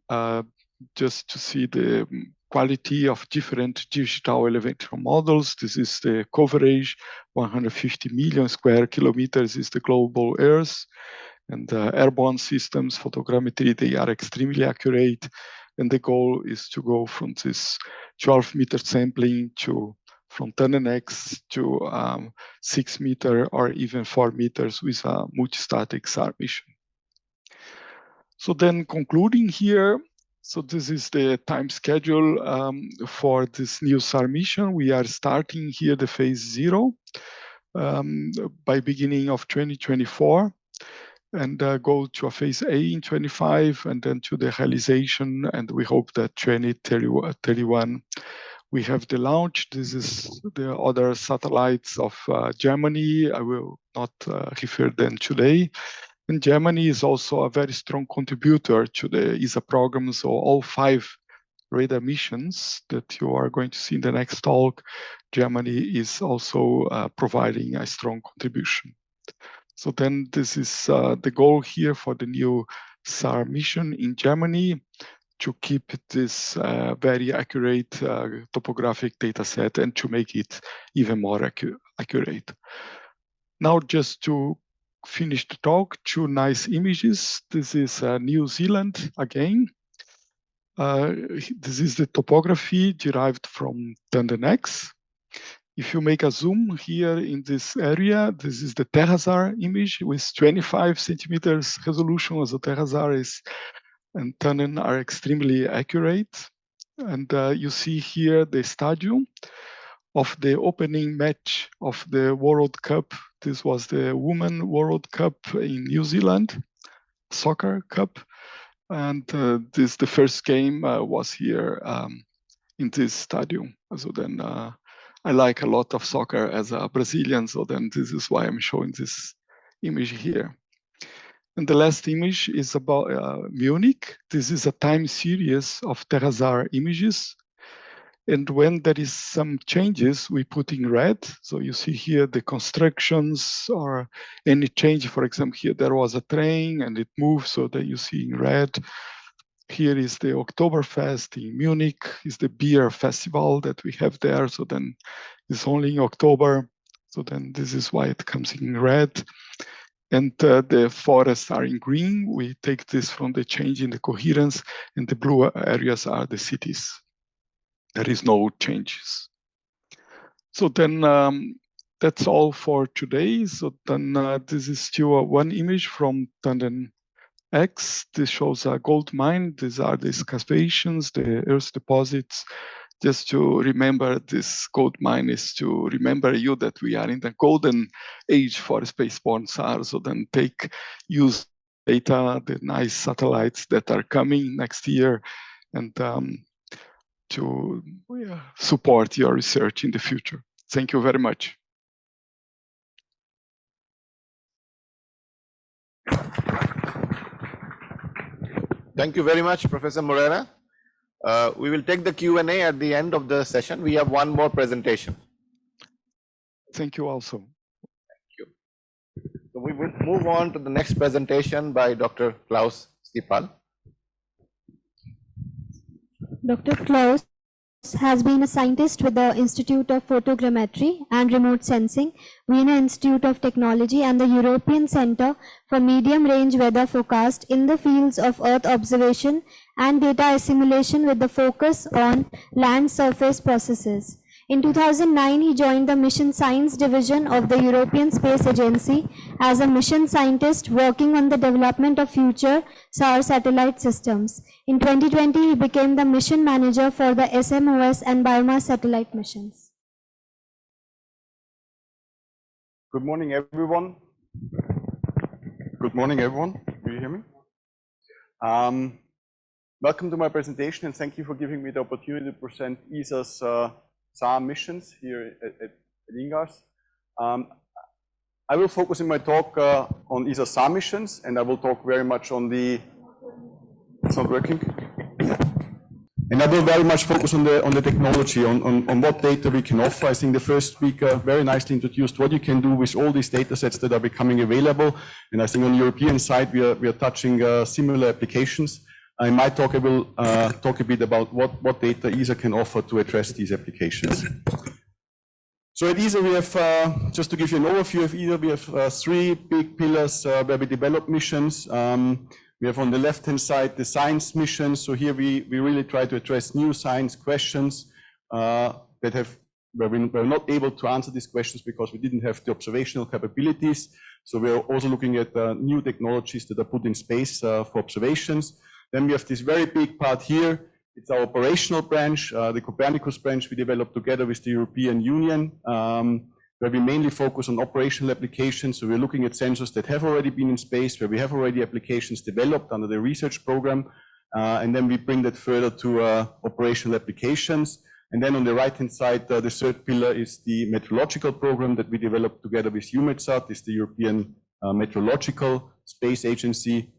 just to see the quality of different digital elevator models. This is the coverage, 150 million square kilometers is the global Earth. And airborne systems, photogrammetry, they are extremely accurate. And the goal is to go from this 12-meter sampling to from TandemX to 6 meter or even 4 meters with a multistatic SAR mission. So then concluding here, so this is the time schedule for this new SAR mission. We are starting here the phase 0 by beginning of 2024 and go to a phase A in 25 and then to the realization. And we hope that 2031 we have the launch. This is the other satellites of Germany. I will not refer them today. And Germany is also a very strong contributor to the ESA program. So all 5 radar missions that you are going to see in the next talk, Germany is also providing a strong contribution. So then this is the goal here for the new SAR mission in Germany, to keep this very accurate topographic data set and to make it even more accurate. Now, just to finish the talk, 2 nice images. This is New Zealand again. This is the topography derived from Dunedin-X. If you make a zoom here in this area, this is the Terrazar image with 25 centimeters resolution. So Terrazar and Dunedin are extremely accurate. And you see here the stadium of the opening match of the World Cup. This was the Women World Cup in New Zealand, soccer cup. And the first game was here in this stadium. So then I like a lot of soccer as a Brazilian, so then this is why I'm showing this image here. And the last image is about Munich. This is a time series of Terrazar images. And when there is some changes, we put in red. So you see here the constructions or any change. For example, here there was a train and it moved, so that you see in red. Here is the Oktoberfest in Munich, is the beer festival that we have there. So then it's only in October. So then this is why it comes in red. And the forests are in green. We take this from the change in the coherence, and the blue areas are the cities. There is no changes. So then that's all for today. So then this is still one image from Dunedin-X. This shows a gold mine. These are the excavations, the earth deposits. Just to remember, this gold mine is to remember you that we are in the golden age for spaceborne SAR. So then use data, the nice satellites that are coming next year, and to support your research in the future. Thank you very much. Thank you very much, Professor Moreira. We will take the Q&A at the end of the session. We have one more presentation. Thank you also. Thank you. So we will move on to the next presentation by Dr. Klaus Stipal. Dr. Klaus has been a scientist with the Institute of Photogrammetry and Remote Sensing, Vienna Institute of Technology, and the European Center for Medium Range Weather Forecast in the fields of Earth observation and data assimilation with the focus on land surface processes. In 2009, he joined the Mission Science Division of the European Space Agency as a mission scientist working on the development of future SAR satellite systems. In 2020, he became the mission manager for the SMOS and biomass satellite missions. Good morning, everyone. Good morning, everyone. Do you hear me? Welcome to my presentation, and thank you for giving me the opportunity to present ESA's SAR missions here at InGARSS. I will focus in my talk on ESA SAR missions, and I will talk very much on the. It's not working. And I will very much focus on the technology, on what data we can offer. I think the first speaker very nicely introduced what you can do with all these data sets that are becoming available. And I think on the European side, we are touching similar applications. In my talk, I will talk a bit about what data ESA can offer to address these applications. So at ESA, we have, just to give you an overview of ESA, we have 3 big pillars where we develop missions. We have on the left-hand side the science missions. So here we really try to address new science questions where we were not able to answer these questions because we didn't have the observational capabilities. So we are also looking at new technologies that are put in space for observations. Then we have this very big part here. It's our operational branch, the Copernicus branch we developed together with the European Union, where we mainly focus on operational applications. So we're looking at sensors that have already been in space, where we have already applications developed under the research program, and then we bring that further to operational applications. And then on the right-hand side, the third pillar is the meteorological program that we developed together with EUMETSAT, is the European Meteorological Space Agency.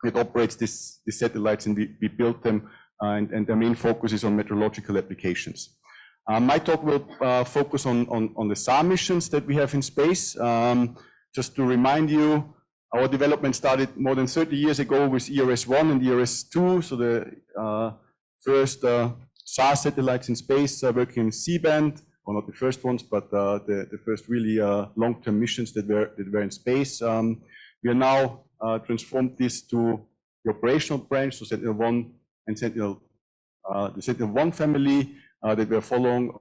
It operates these satellites, and we built them, and their main focus is on meteorological applications. My talk will focus on the SAR missions that we have in space. Just to remind you, Our development started more than 30 years ago with ERS-1 and ERS-2, so the first SAR satellites in space working in C-band, or not the first ones, but the first really long-term missions that were in space. We are now transformed this to the operational branch, so Sentinel-1 and the Sentinel-1 family that we are following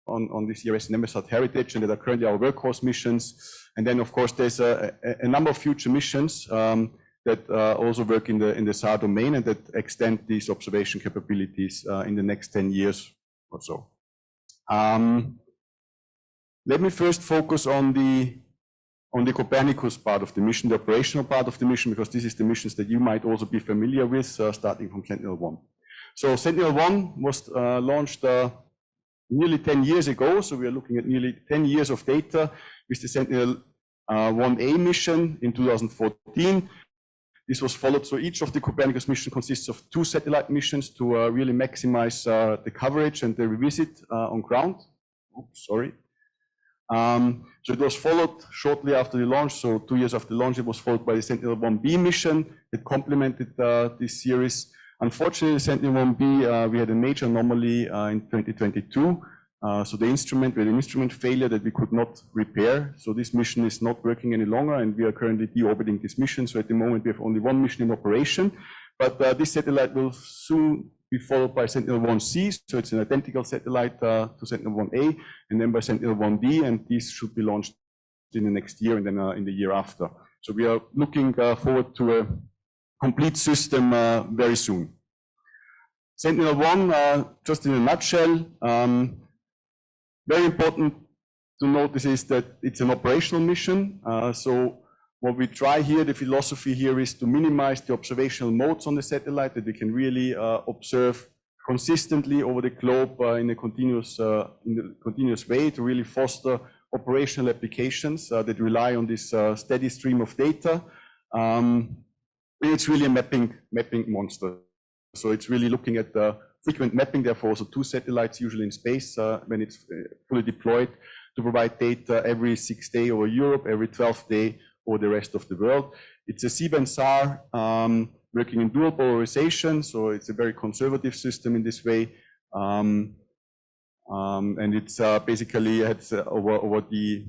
on this ERS and MSAT heritage, and that are currently our workhorse missions. And then, of course, there's a number of future missions that also work in the SAR domain and that extend these observation capabilities in the next 10 years or so. Let me first focus on the Copernicus part of the mission, the operational part of the mission, because this is the missions that you might also be familiar with, starting from Sentinel-1. So Sentinel-1 was launched nearly 10 years ago, so we are looking at nearly 10 years of data with the Sentinel-1A mission in 2014. This was followed, so each of the Copernicus missions consists of 2 satellite missions to really maximize the coverage and the revisit on ground. Oops, sorry. So it was followed shortly after the launch, so 2 years after the launch, it was followed by the Sentinel-1B mission that complemented this series. Unfortunately, Sentinel-1B, we had a major anomaly in 2022. So we had an instrument failure that we could not repair. So this mission is not working any longer, and we are currently deorbiting this mission. So at the moment, we have only 1 mission in operation. But this satellite will soon be followed by Sentinel-1C. So it's an identical satellite to Sentinel-1A, and then by Sentinel-1D, and these should be launched in the next year and then in the year after. So we are looking forward to a complete system very soon. Sentinel-1, just in a nutshell, very important to notice is that it's an operational mission. So what we try here, the philosophy here is to minimize the observational modes on the satellite, that we can really observe consistently over the globe in a continuous way to really foster operational applications that rely on this steady stream of data. It's really a mapping monster. So it's really looking at the frequent mapping, therefore also 2 satellites usually in space when it's fully deployed to provide data every 6 days over Europe, every 12th day over the rest of the world. It's a C-band SAR working in dual polarization, so it's a very conservative system in this way. And it's basically over the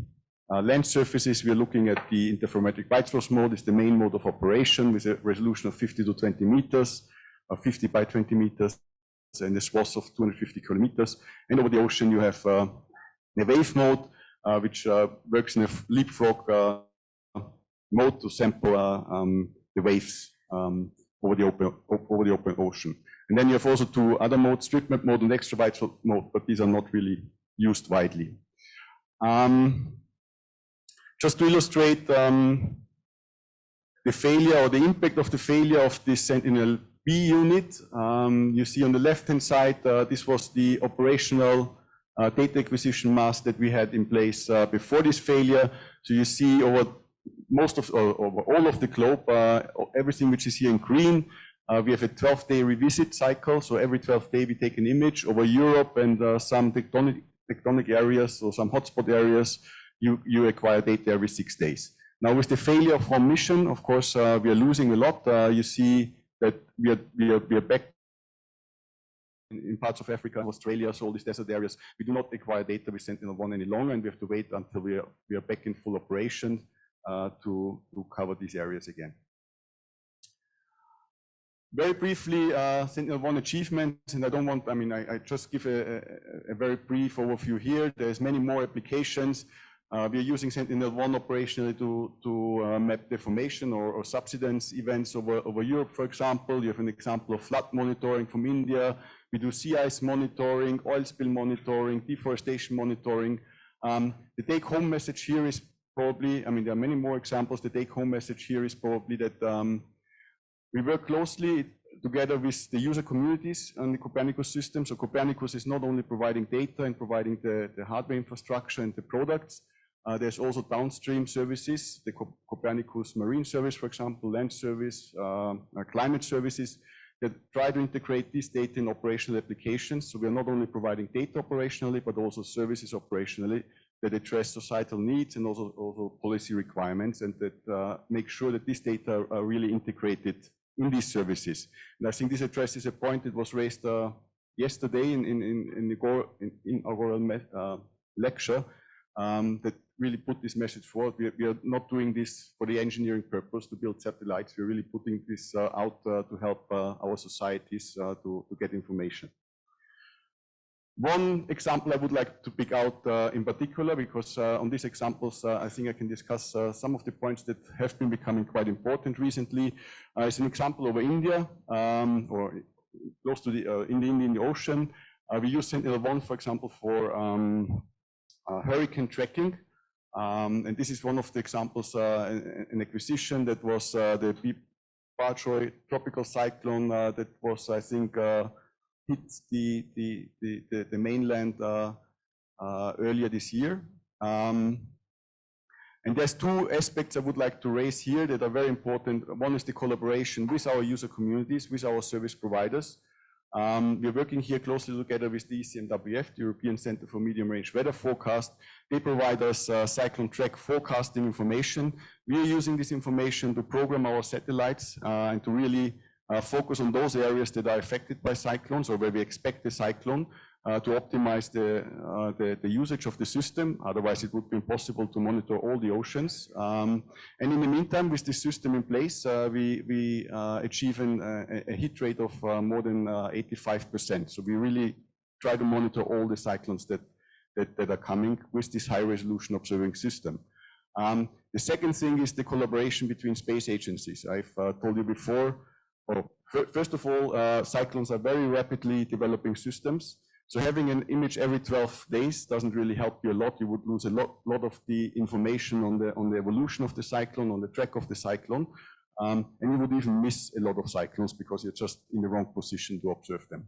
land surfaces, we are looking at the interferometric light source mode. It's the main mode of operation with a resolution of 50 to 20 meters, 50 by 20 meters, and a swath of 250 kilometers. And over the ocean, you have a wave mode, which works in a leapfrog mode to sample the waves over the open ocean. And then you have also 2 other modes, strip map mode and extra wide mode, but these are not really used widely. Just to illustrate the failure or the impact of the failure of this Sentinel-B unit, you see on the left-hand side, this was the operational data acquisition mask that we had in place before this failure. So you see over all of the globe, everything which is here in green, we have a 12-day revisit cycle. So every 12th day we take an image over Europe and some tectonic areas or some hotspot areas. You acquire data every 6 days. Now with the failure of 1 mission, of course, we are losing a lot. You see that we are back in parts of Africa and Australia, so all these desert areas. We do not acquire data with Sentinel-1 any longer, and we have to wait until we are back in full operation to cover these areas again. Very briefly, Sentinel-1 achievements, and I just give a very brief overview here. There's many more applications. We are using Sentinel-1 operationally to map deformation or subsidence events over Europe, for example. You have an example of flood monitoring from India. We do sea ice monitoring, oil spill monitoring, deforestation monitoring. The take-home message here is probably, there are many more examples. The take-home message here is probably that we work closely together with the user communities on the Copernicus system. So Copernicus is not only providing data and providing the hardware infrastructure and the products, there's also downstream services, the Copernicus Marine Service, for example, land service, climate services, that try to integrate this data in operational applications. So we are not only providing data operationally, but also services operationally that address societal needs and also policy requirements, and that make sure that these data are really integrated in these services. And I think this addresses a point that was raised yesterday in the inaugural lecture, that really put this message forward. We are not doing this for the engineering purpose to build satellites. We're really putting this out to help our societies to get information. One example I would like to pick out in particular, because on these examples, I think I can discuss some of the points that have been becoming quite important recently. It's an example over India, or close to the in the Indian Ocean. We use Sentinel-1, for example, for hurricane tracking. And this is one of the examples, an acquisition that was the Biparjoy tropical cyclone that was, I think, hit the mainland earlier this year. And there's two aspects I would like to raise here that are very important. One is the collaboration with our user communities, with our service providers. We're working here closely together with the ECMWF, the European Center for Medium Range Weather Forecast. They provide us cyclone track forecasting information. We are using this information to program our satellites and to really focus on those areas that are affected by cyclones, or where we expect a cyclone, to optimize the usage of the system. Otherwise, it would be impossible to monitor all the oceans. And in the meantime, with this system in place, we achieve a hit rate of more than 85%. So we really try to monitor all the cyclones that are coming with this high-resolution observing system. The second thing is the collaboration between space agencies. I've told you before, first of all, cyclones are very rapidly developing systems. So having an image every 12 days doesn't really help you a lot. You would lose a lot of the information on the evolution of the cyclone, on the track of the cyclone. And you would even miss a lot of cyclones because you're just in the wrong position to observe them.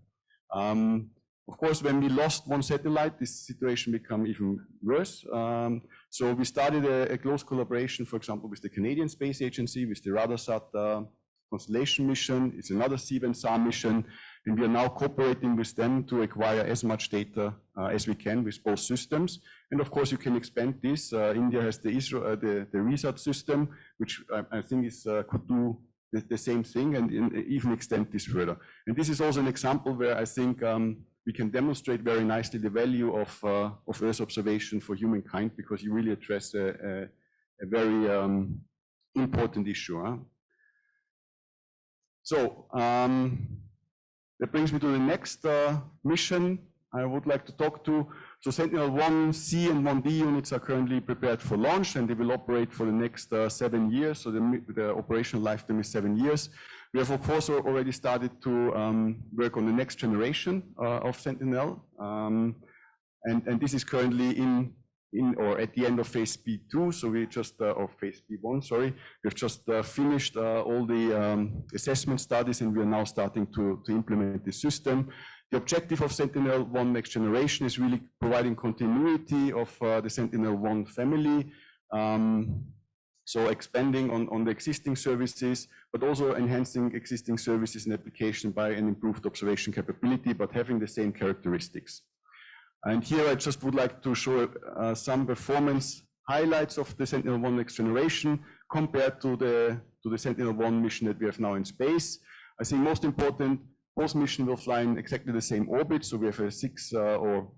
Of course, when we lost one satellite, this situation became even worse. So we started a close collaboration, for example, with the Canadian Space Agency, with the RADARSAT Constellation mission. It's another C-band SAR mission. And we are now cooperating with them to acquire as much data as we can with both systems. And of course, you can expand this. India has the RESAT system, which I think could do the same thing and even extend this further. And this is also an example where I think we can demonstrate very nicely the value of Earth observation for humankind, because you really address a very important issue. Huh? So, that brings me to the next mission I would like to talk to. So Sentinel-1C and 1D units are currently prepared for launch, and they will operate for the next 7 years. So the operational lifetime is 7 years. We have, of course, already started to work on the next generation of Sentinel. And this is currently in or at the end of phase B2, so we just, or phase B1, sorry, we've just finished all the assessment studies, and we are now starting to implement the system. The objective of Sentinel-1 next generation is really providing continuity of the Sentinel-1 family, so expanding on the existing services, but also enhancing existing services and application by an improved observation capability, but having the same characteristics. And here I just would like to show some performance highlights of the Sentinel-1 next generation compared to the Sentinel-1 mission that we have now in space. I think most important, both missions will fly in exactly the same orbit. So we have a 6 or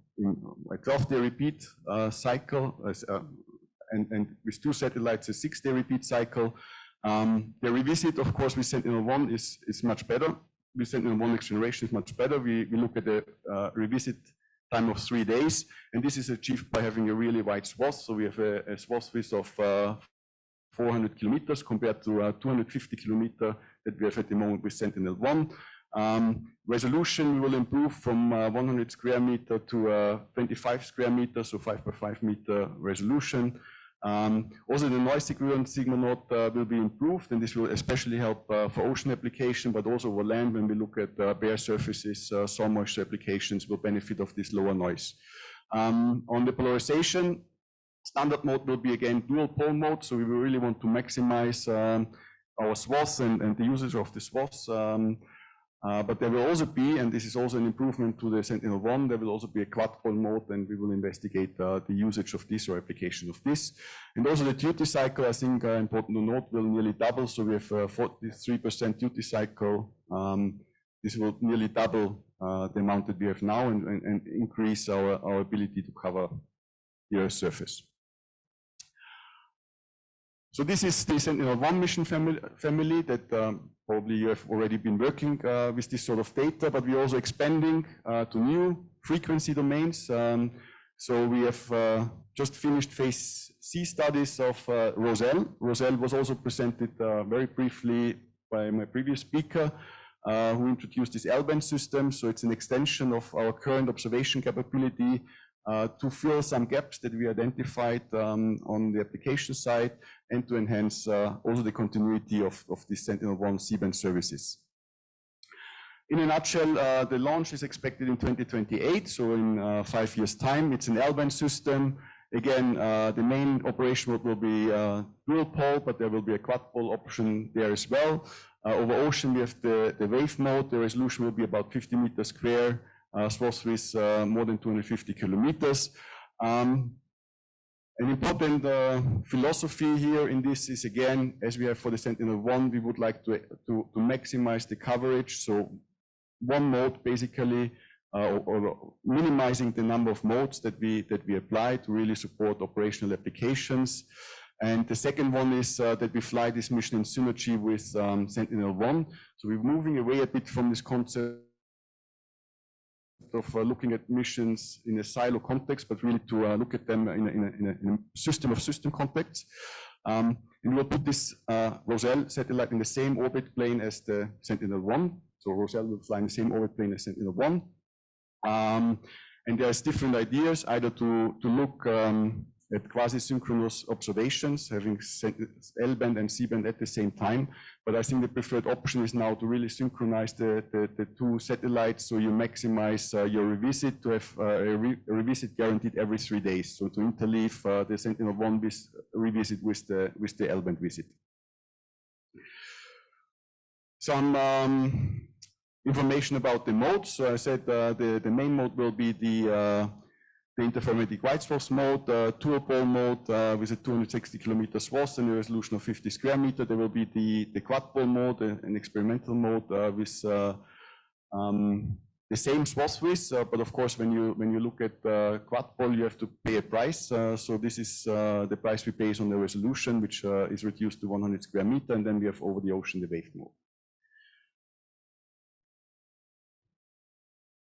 a 12-day repeat cycle, and with 2 satellites, a 6-day repeat cycle. The revisit, of course, with Sentinel-1 is much better. With Sentinel-1 next generation is much better. We look at the revisit time of 3 days, and this is achieved by having a really wide swath. So we have a swath width of 400 kilometers compared to 250 kilometers that we have at the moment with Sentinel-1. Resolution will improve from 100 square meter to 25 square meters, so 5 by 5 meter resolution. Also, the noise equivalent sigma naught will be improved, and this will especially help for ocean application, but also over land when we look at bare surfaces, soil moisture applications will benefit of this lower noise. On the polarization, standard mode will be again dual pole mode, so we will really want to maximize our swaths and the usage of the swaths. But there will also be, and this is also an improvement to the Sentinel-1, there will also be a quad-pole mode, and we will investigate the usage of this or application of this. And also the duty cycle, I think important to note, will nearly double. So we have 43% duty cycle. This will nearly double the amount that we have now and increase our ability to cover the Earth's surface. So this is the Sentinel-1 mission family that probably you have already been working with this sort of data, but we're also expanding to new frequency domains. So we have just finished phase C studies of Roselle. Roselle was also presented very briefly by my previous speaker, who introduced this L-band system. So it's an extension of our current observation capability to fill some gaps that we identified on the application side and to enhance also the continuity of the Sentinel-1 C-band services. In a nutshell, the launch is expected in 2028, so in 5 years' time. It's an L-band system. Again, the main operation will be dual pole, but there will be a quad pole option there as well. Over ocean, we have the wave mode. The resolution will be about 50 meters square, swath with more than 250 kilometers. An important philosophy here in this is, again, as we have for the Sentinel-1, we would like to maximize the coverage. So one mode basically, or minimizing the number of modes that we apply to really support operational applications. And the second one is that we fly this mission in synergy with Sentinel-1. So we're moving away a bit from this concept of looking at missions in a silo context, but really to look at them in a system of system context. And we'll put this Roselle satellite in the same orbit plane as the Sentinel-1. So Roselle will fly in the same orbit plane as Sentinel-1. And there's different ideas, either to look at quasi-synchronous observations, having L-band and C-band at the same time. But I think the preferred option is now to really synchronize the two satellites, so you maximize your revisit to have a revisit guaranteed every 3 days. So to interleave the Sentinel-1 revisit with the L-band visit. Some information about the modes. So I said the main mode will be the interferometric wide swath mode, dual pole mode with a 260 kilometer swath and a resolution of 50 square meter. There will be the quad pole mode, an experimental mode with the same swath width, but of course when you look at quad pole, you have to pay a price. So this is the price we pay on the resolution, which is reduced to 100 square meter, and then we have over the ocean the wave mode.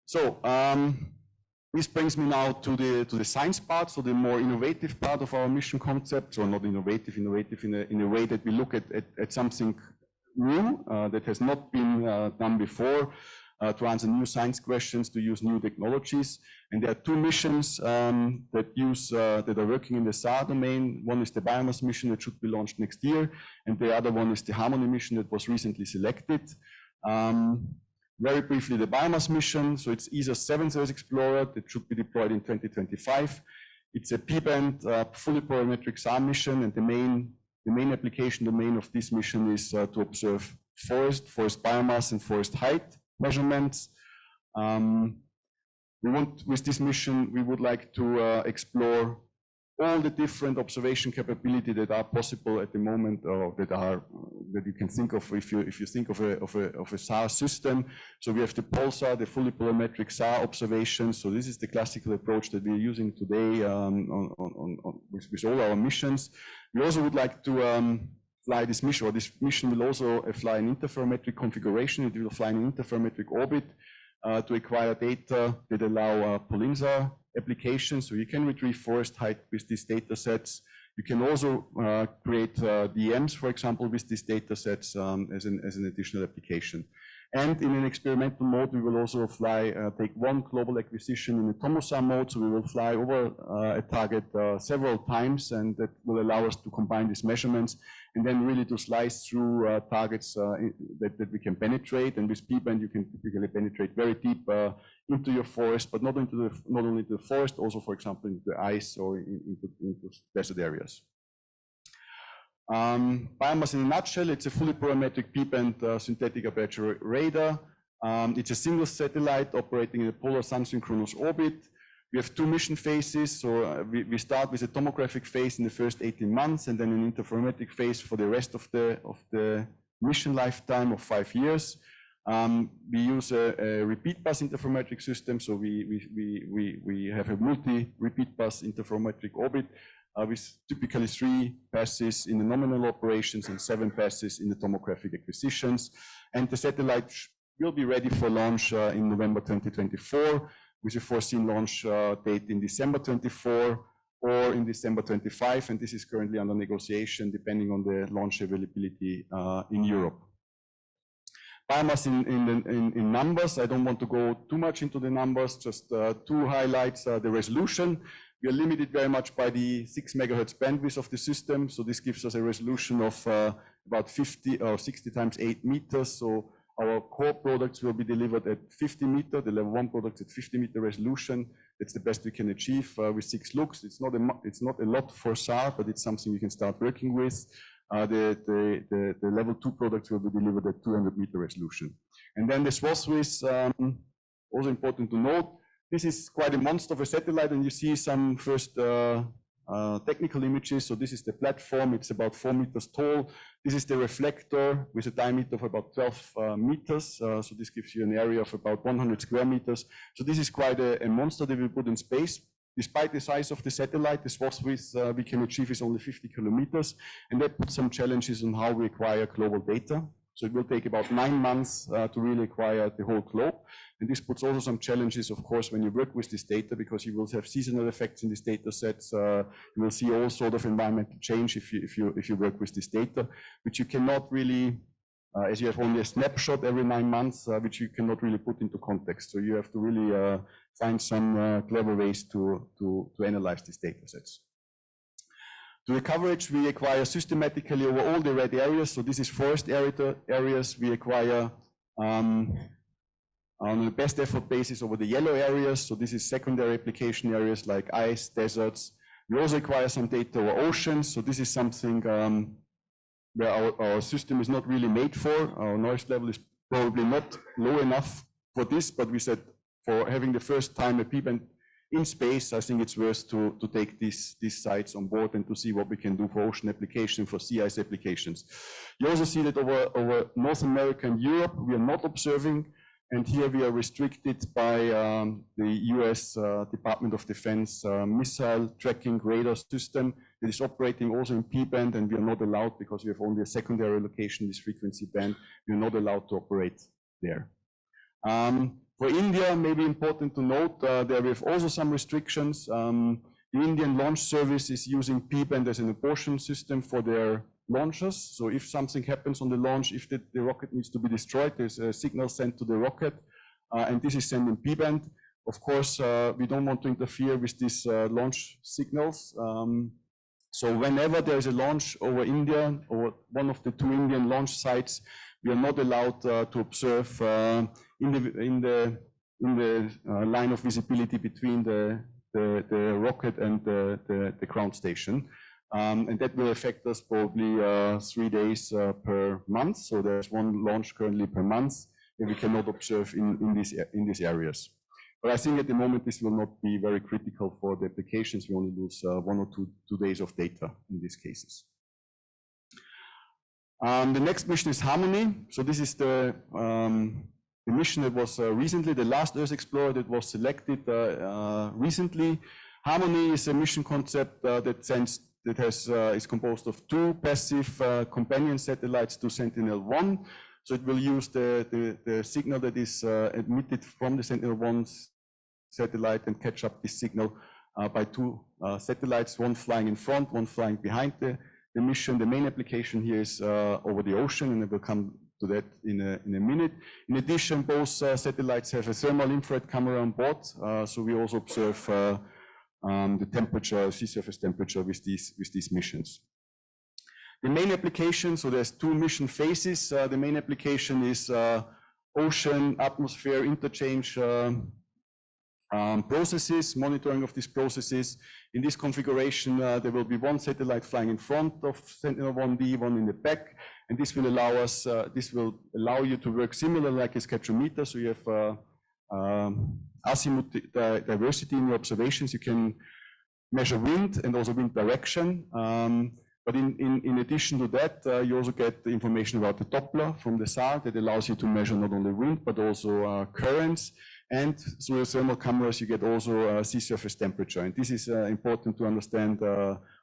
So this brings me now to the science part, so the more innovative part of our mission concept, or not innovative in a way that we look at something new that has not been done before, to answer new science questions, to use new technologies. And there are two missions that are working in the SAR domain. One is the biomass mission that should be launched next year, and the other one is the Harmony mission that was recently selected. Very briefly, the biomass mission. So it's ESA's 7th Earth Explorer that should be deployed in 2025. It's a P-band, fully parametric SAR mission, and the main application domain of this mission is to observe forest biomass, and forest height measurements. With this mission, we would like to explore all the different observation capability that are possible at the moment, or that you can think of if you think of a SAR system. So we have the pulsar, the fully polarimetric SAR observation. So this is the classical approach that we're using today with all our missions. We also would like to fly this mission, or this mission will also fly an interferometric configuration. It will fly an interferometric orbit to acquire data that allow PolInSAR applications. So you can retrieve forest height with these data sets. You can also create DMs, for example, with these data sets as an additional application. And in an experimental mode, we will also take one global acquisition in a tomosar mode. So we will fly over a target several times, and that will allow us to combine these measurements and then really to slice through targets that we can penetrate. And with P-band, you can typically penetrate very deep into your forest, but not only into the forest, also, for example, into the ice or into desert areas. Biomass in a nutshell, it's a fully parametric P-band synthetic aperture radar. It's a single satellite operating in a polar sun-synchronous orbit. We have 2 mission phases, so we start with a tomographic phase in the first 18 months and then an interferometric phase for the rest of the mission lifetime of 5 years. We use a repeat bus interferometric system, so we have a multi-repeat bus interferometric orbit with typically 3 passes in the nominal operations and 7 passes in the tomographic acquisitions. And the satellite will be ready for launch in November 2024, with a foreseen launch date in December 24 or in December 25, and this is currently under negotiation depending on the launch availability in Europe. Biomass in numbers, I don't want to go too much into the numbers, just 2 highlights. The resolution, we are limited very much by the 6 megahertz bandwidth of the system, so this gives us a resolution of about 50 or 60 times 8 meters. So our core products will be delivered at 50 meter, the level 1 products at 50 meter resolution. It's the best we can achieve with 6 looks. It's not a lot for SAR, but it's something we can start working with. The level 2 products will be delivered at 200 meter resolution. And then the swath width, also important to note, this is quite a monster of a satellite, and you see some first technical images. So this is the platform, it's about 4 meters tall. This is the reflector with a diameter of about 12 meters. So this gives you an area of about 100 square meters. So this is quite a monster that we put in space. Despite the size of the satellite, the swath width we can achieve is only 50 kilometers, and that puts some challenges on how we acquire global data. So it will take about 9 months to really acquire the whole globe. And this puts also some challenges, of course, when you work with this data, because you will have seasonal effects in these data sets. You will see all sort of environmental change if you work with this data, which you cannot really, as you have only a snapshot every 9 months, which you cannot really put into context. So you have to really find some clever ways to analyze these data sets. To the coverage, we acquire systematically over all the red areas. So this is forest areas. We acquire on a best effort basis over the yellow areas. So this is secondary application areas like ice, deserts. We also acquire some data over oceans. So this is something where our system is not really made for. Our noise level is probably not low enough for this, but we said for having the first time a P-band in space, I think it's worth to take these sites on board and to see what we can do for ocean application, for sea ice applications. You also see that over North America and Europe, we are not observing, and here we are restricted by the US Department of Defense missile tracking radar system that is operating also in P-band, and we are not allowed, because we have only a secondary location, this frequency band, we are not allowed to operate there. For India, maybe important to note, there we have also some restrictions. The Indian launch service is using P-band as an abortion system for their launches. So if something happens on the launch, if the rocket needs to be destroyed, there's a signal sent to the rocket, and this is sent in P-band. Of course, we don't want to interfere with these launch signals. So whenever there is a launch over India, or one of the 2 Indian launch sites, we are not allowed to observe in the line of visibility between the rocket and the ground station. And that will affect us probably 3 days per month. So there's 1 launch currently per month that we cannot observe in these areas. But I think at the moment this will not be very critical for the applications. We only lose 1 or 2 days of data in these cases. The next mission is Harmony. So this is the mission that was recently, the last Earth Explorer that was selected recently. Harmony is a mission concept that is composed of 2 passive companion satellites to Sentinel-1. So it will use the signal that is emitted from the Sentinel-1 satellite and catch up this signal by 2 satellites, 1 flying in front, 1 flying behind the mission. The main application here is over the ocean, and I will come to that in a minute. In addition, both satellites have a thermal infrared camera on board, so we also observe the temperature, sea surface temperature with these missions. The main application, so there's 2 mission phases. The main application is ocean atmosphere interchange processes, monitoring of these processes. In this configuration, there will be one satellite flying in front of Sentinel-1B, one in the back, and this will allow us, this will allow you to work similar like a spectrometer. So you have azimuth diversity in your observations. You can measure wind and also wind direction. But in addition to that, you also get the information about the Doppler from the SAR that allows you to measure not only wind, but also currents. And through the thermal cameras, you get also sea surface temperature. And this is important to understand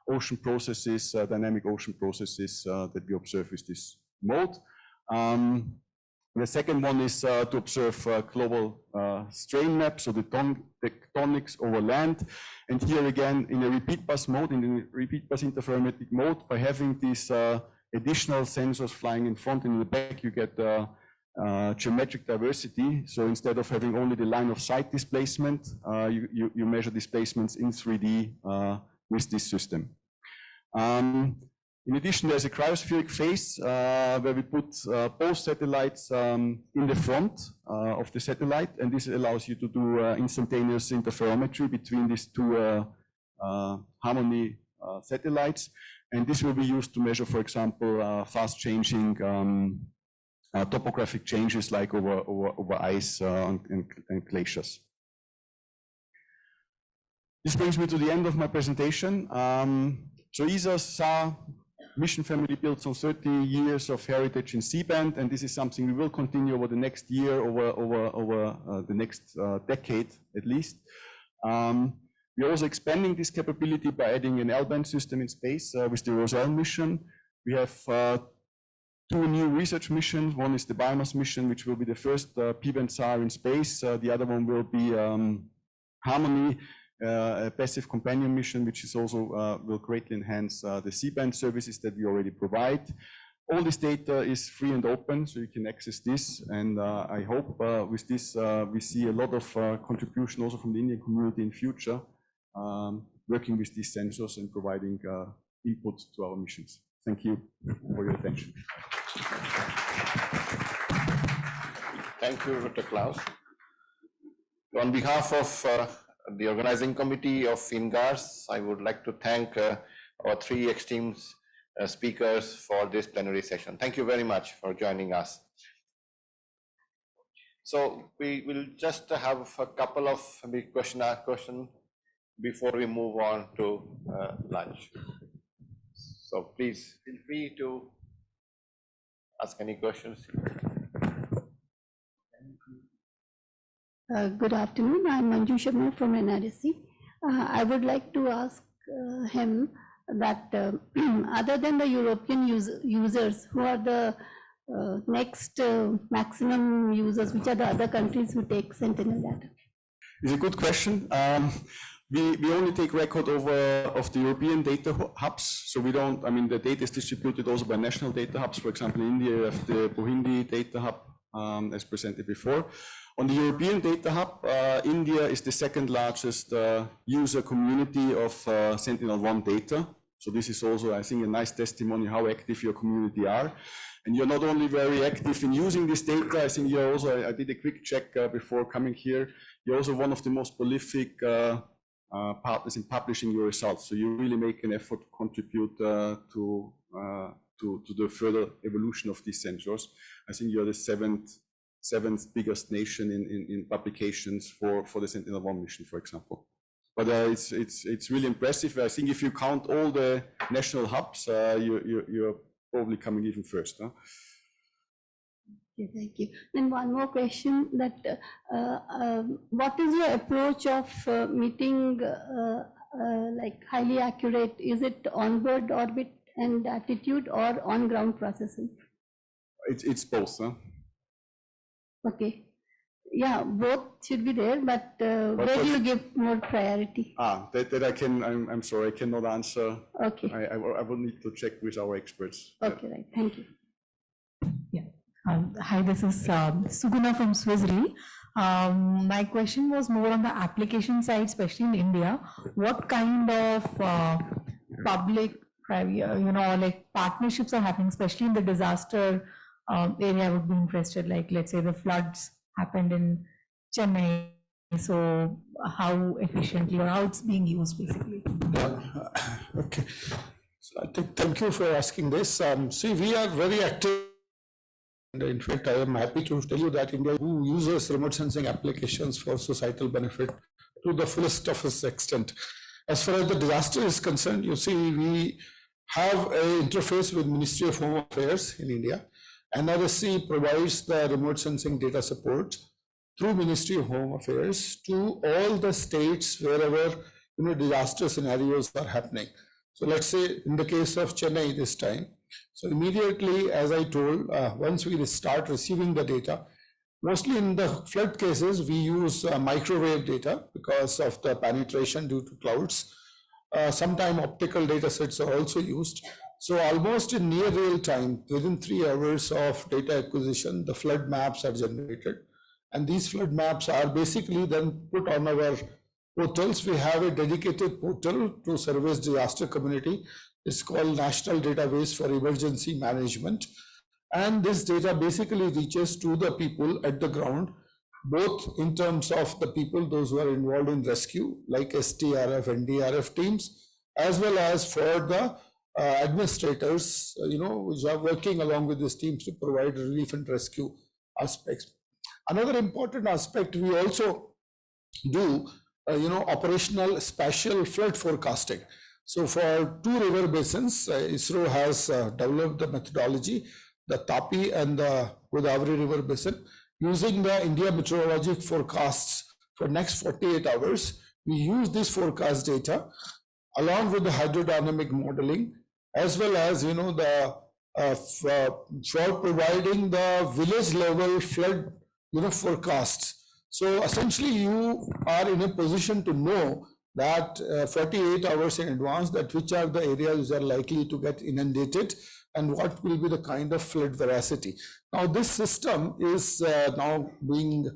ocean processes, dynamic ocean processes that we observe with this mode. The second one is to observe global strain maps, so the tectonics over land. And here again, in a repeat bus mode, in the repeat bus interferometric mode, by having these additional sensors flying in front and in the back, you get geometric diversity. So instead of having only the line of sight displacement, you measure displacements in 3D with this system. In addition, there's a cryospheric phase where we put both satellites in the front of the satellite, and this allows you to do instantaneous interferometry between these two Harmony satellites. And this will be used to measure, for example, fast changing topographic changes like over ice and glaciers. This brings me to the end of my presentation. So ESA's SAR mission family builds on 30 years of heritage in C-band, and this is something we will continue over the next year, over the next decade at least. We're also expanding this capability by adding an L-band system in space with the Roselle mission. We have two new research missions. One is the biomass mission, which will be the first P-band SAR in space. The other one will be Harmony, a passive companion mission, which is also will greatly enhance the C-band services that we already provide. All this data is free and open, so you can access this. And I hope with this we see a lot of contribution also from the Indian community in future, working with these sensors and providing input to our missions. Thank you for your attention. Thank you, Dr. Klaus. On behalf of the organizing committee of InGARSS, I would like to thank our three esteemed speakers for this plenary session. Thank you very much for joining us. So we will just have a couple of questions before we move on to lunch. So please feel free to ask any questions. Good afternoon. I'm Manju Sharma from NRSC. I would like to ask him that other than the European users, who are the next maximum users, which are the other countries who take Sentinel data? It's a good question. We only take record of the European data hubs, so we don't, I mean, the data is distributed also by national data hubs. For example, in India, you have the Bohindi data hub, as presented before. On the European data hub, India is the second largest user community of Sentinel-1 data. So this is also, I think, a nice testimony how active your community are. And you're not only very active in using this data, I think you're also, I did a quick check before coming here, you're also one of the most prolific partners in publishing your results. So you really make an effort to contribute to the further evolution of these sensors. I think you're the seventh biggest nation in publications for the Sentinel-1 mission, for example. But it's really impressive. I think if you count all the national hubs, you're probably coming even first. Huh? Okay, thank you. Then one more question: that what is your approach of meeting like highly accurate? Is it onboard orbit and attitude or on-ground processing? It's both. Huh? Okay. Yeah, both should be there, but where do you give more priority? That I can, I'm sorry, I cannot answer. Okay. I will need to check with our experts. Okay, right. Thank you. Yeah. Hi, this is Suguna from Swissre. My question was more on the application side, especially in India. What kind of public, private, like partnerships are happening, especially in the disaster area? I would be interested, like let's say the floods happened in Chennai So how efficiently or how it's being used basically? Yeah. Okay. So I think thank you for asking this. See, we are very active. And in fact, I am happy to tell you that India who uses remote sensing applications for societal benefit to the fullest of its extent. As far as the disaster is concerned, you see, we have an interface with Ministry of Home Affairs in India. NRSC provides the remote sensing data support through Ministry of Home Affairs to all the states wherever disaster scenarios are happening. So let's say in the case of Chennai this time, so immediately, as I told, once we start receiving the data, mostly in the flood cases, we use microwave data because of the penetration due to clouds. Sometimes optical data sets are also used. So almost in near real time, within 3 hours of data acquisition, the flood maps are generated. And these flood maps are basically then put on our portals. We have a dedicated portal to service disaster community. It's called National Database for Emergency Management. And this data basically reaches to the people at the ground, both in terms of the people, those who are involved in rescue, like STRF, NDRF teams, as well as for the administrators, which are working along with these teams to provide relief and rescue aspects. Another important aspect, we also do, operational spatial flood forecasting. So for 2 river basins, ISRO has developed the methodology, the Tapi and the Godavari River Basin. Using the India meteorologic forecasts for next 48 hours, we use this forecast data along with the hydrodynamic modeling, as well as, for providing the village level flood, forecasts. So essentially you are in a position to know that 48 hours in advance that which are the areas that are likely to get inundated and what will be the kind of flood veracity. Now this system is now being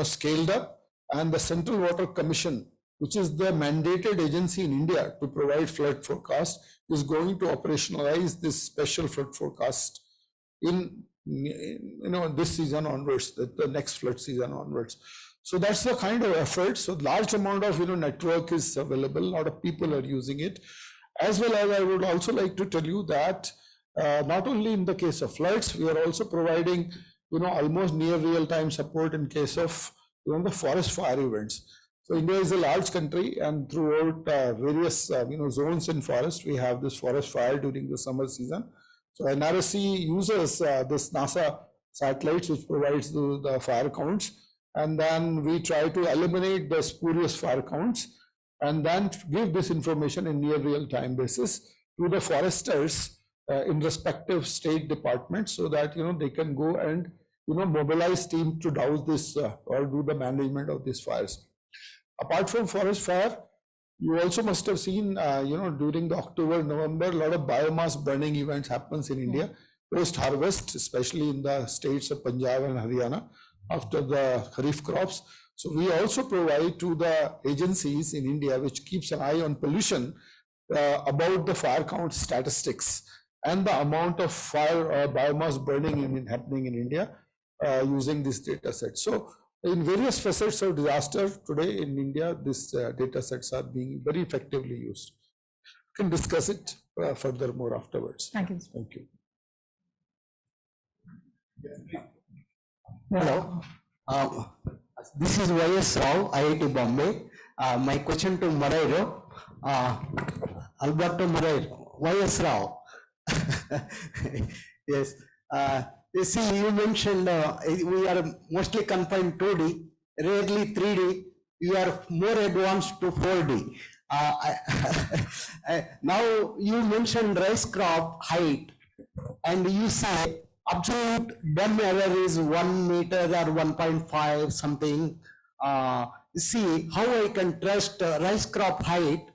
scaled up, and the Central Water Commission, which is the mandated agency in India to provide flood forecast, is going to operationalize this special flood forecast in this season onwards, the next flood season onwards. So that's the kind of effort. So large amount of network is available. A lot of people are using it. As well as I would also like to tell you that not only in the case of floods, we are also providing almost near real-time support in case of the forest fire events. So India is a large country, and throughout various zones in forest, we have this forest fire during the summer season. So NRSC uses this NASA satellites which provides the fire counts, and then we try to eliminate the spurious fire counts and then give this information in near real-time basis to the foresters in respective state departments, so that they can go and mobilize teams to douse this or do the management of these fires. Apart from forest fire, you also must have seen during the October, November, a lot of biomass burning events happens in India post harvest, especially in the states of Punjab and Haryana after the kharif crops. So we also provide to the agencies in India which keeps an eye on pollution about the fire count statistics and the amount of fire or biomass burning happening in India using this data set. So in various facets of disaster today in India, these data sets are being very effectively used. We can discuss it furthermore afterwards. Thank you. Thank you. Hello. This is Y.S. Rao, IIT Bombay. My question to Moreiro, Alberto Moreiro, Y.S. Rao. Yes. You see, you mentioned we are mostly confined 2D, rarely 3D. You are more advanced to 4D. Now you mentioned rice crop height, and you say absolute dam error is 1 meter or 1.5 something. See how I can trust rice crop height.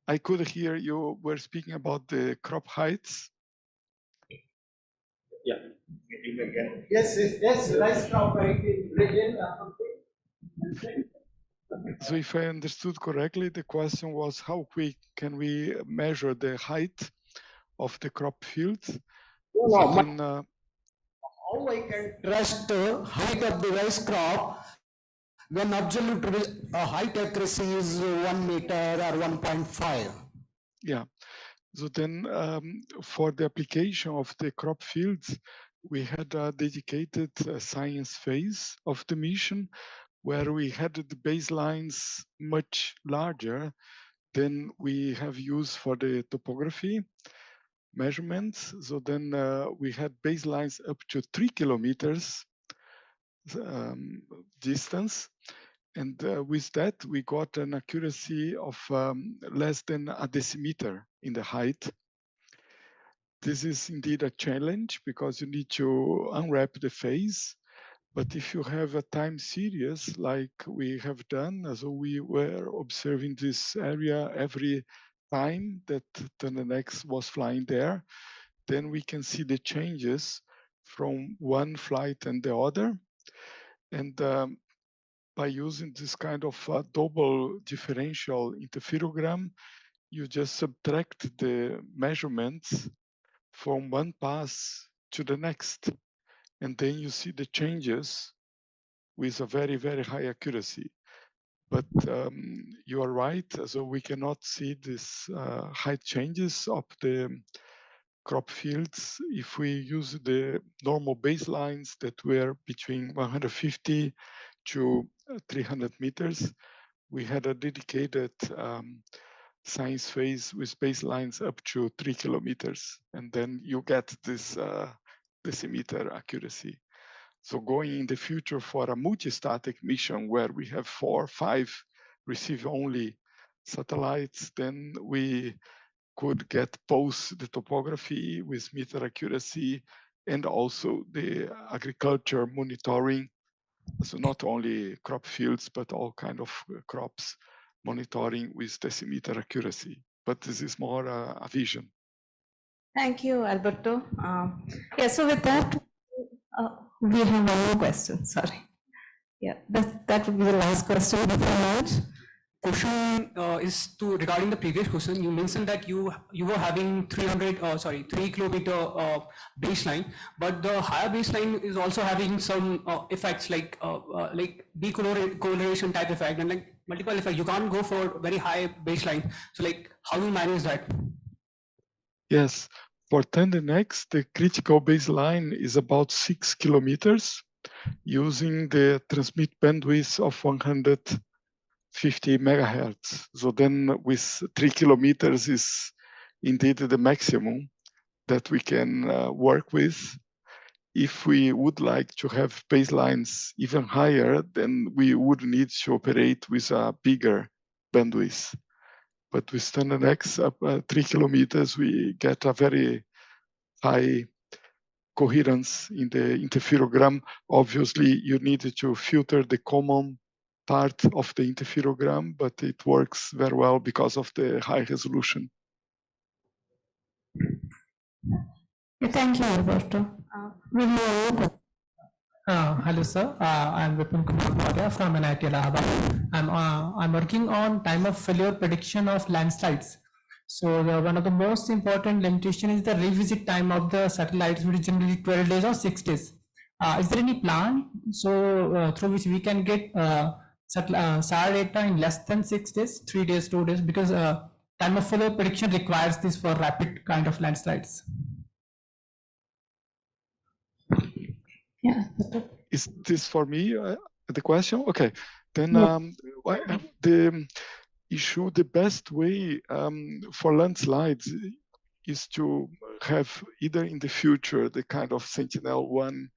I could hear you were speaking about the crop heights. Yeah. Yes, rice crop height in region. So if I understood correctly, the question was how quick can we measure the height of the crop fields? No, how I can trust height of the rice crop when absolute height accuracy is 1 meter or 1.5? Yeah. So then for the application of the crop fields, we had a dedicated science phase of the mission where we had the baselines much larger than we have used for the topography measurements. So then we had baselines up to 3 kilometers distance. And with that, we got an accuracy of less than a decimeter in the height. This is indeed a challenge because you need to unwrap the phase. But if you have a time series like we have done, so we were observing this area every time that the next was flying there, then we can see the changes from one flight and the other. And by using this kind of double differential interferogram, you just subtract the measurements from one pass to the next. And then you see the changes with a very, very high accuracy. But you are right, so we cannot see these height changes of the crop fields if we use the normal baselines that were between 150 to 300 meters. We had a dedicated science phase with baselines up to 3 kilometers, and then you get this decimeter accuracy. So going in the future for a multi-static mission where we have 4 or 5 receive-only satellites, then we could get both the topography with meter accuracy and also the agriculture monitoring. So not only crop fields, but all kind of crops monitoring with decimeter accuracy. But this is more a vision. Thank you, Alberto. Yeah, so with that, we have one more question, sorry. Yeah, that would be the last question before lunch. Question is to regarding the previous question. You mentioned that you were having 3 kilometer baseline, but the higher baseline is also having some effects like decorrelation type effect and like multiple effects. You can't go for very high baseline. So like how do you manage that? Yes, for Tandem X, the critical baseline is about 6 kilometers using the transmit bandwidth of 150 megahertz. So then with 3 kilometers is indeed the maximum that we can work with. If we would like to have baselines even higher, then we would need to operate with a bigger bandwidth. But with Standard X, up 3 kilometers, we get a very high coherence in the interferogram. Obviously, you need to filter the common part of the interferogram, but it works very well because of the high resolution. Thank you, Alberto. Hello, sir. I'm Vipin Kumar Maurya from IIT Allahabad. I'm working on time of failure prediction of landslides. So one of the most important limitation is the revisit time of the satellites, which is generally 12 days or 6 days. Is there any plan through which we can get SAR data in less than 6 days, 3 days, 2 days? Because time of failure prediction requires this for rapid kind of landslides. Yeah. Is this for me, the question? Okay, then the issue, the best way for landslides is to have either in the future the kind of Sentinel-1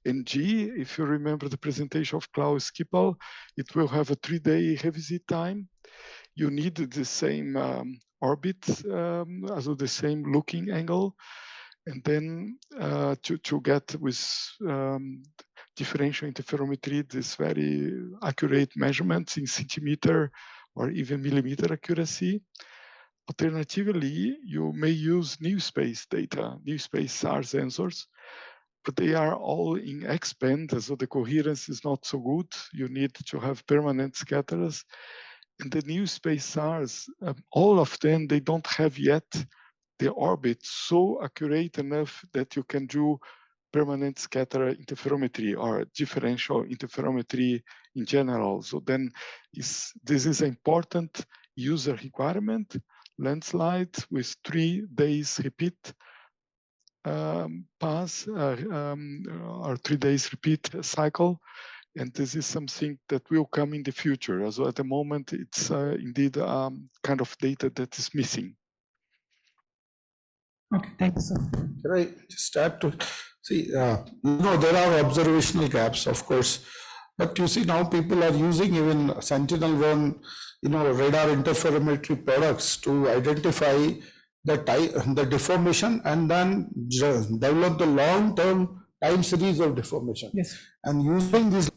NG. If you remember the presentation of Klaus Kippel, it will have a 3-day revisit time. You need the same orbit, also the same looking angle. And then to get with differential interferometry, this very accurate measurements in centimeter or even millimeter accuracy. Alternatively, you may use new space data, new space SAR sensors, but they are all in X-band, so the coherence is not so good. You need to have permanent scatterers. And the new space SARs, all of them, they don't have yet the orbit so accurate enough that you can do permanent scatter interferometry or differential interferometry in general. So then this is an important user requirement, landslide with 3 days repeat pass or 3 days repeat cycle. And this is something that will come in the future. Also at the moment, it's indeed kind of data that is missing. Okay, thank you, sir. Can I just add to, see, there are observational gaps, of course, but you see now people are using even Sentinel-1, radar interferometry products to identify the deformation and then develop the long-term time series of deformation. Yes. And using this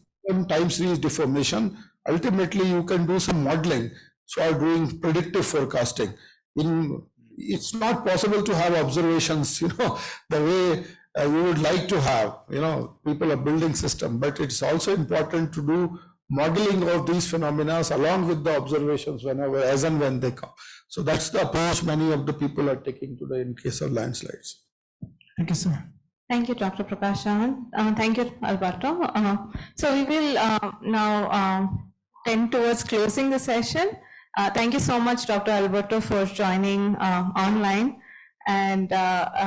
time series deformation, ultimately you can do some modeling for doing predictive forecasting. It's not possible to have observations, the way you would like to have, people are building system, but it's also important to do modeling of these phenomena along with the observations whenever, as and when they come. So that's the approach many of the people are taking today in case of landslides. Thank you, sir. Thank you, Dr. Prakash. Thank you, Alberto. So we will now tend towards closing the session. Thank you so much, Dr. Alberto, for joining online. And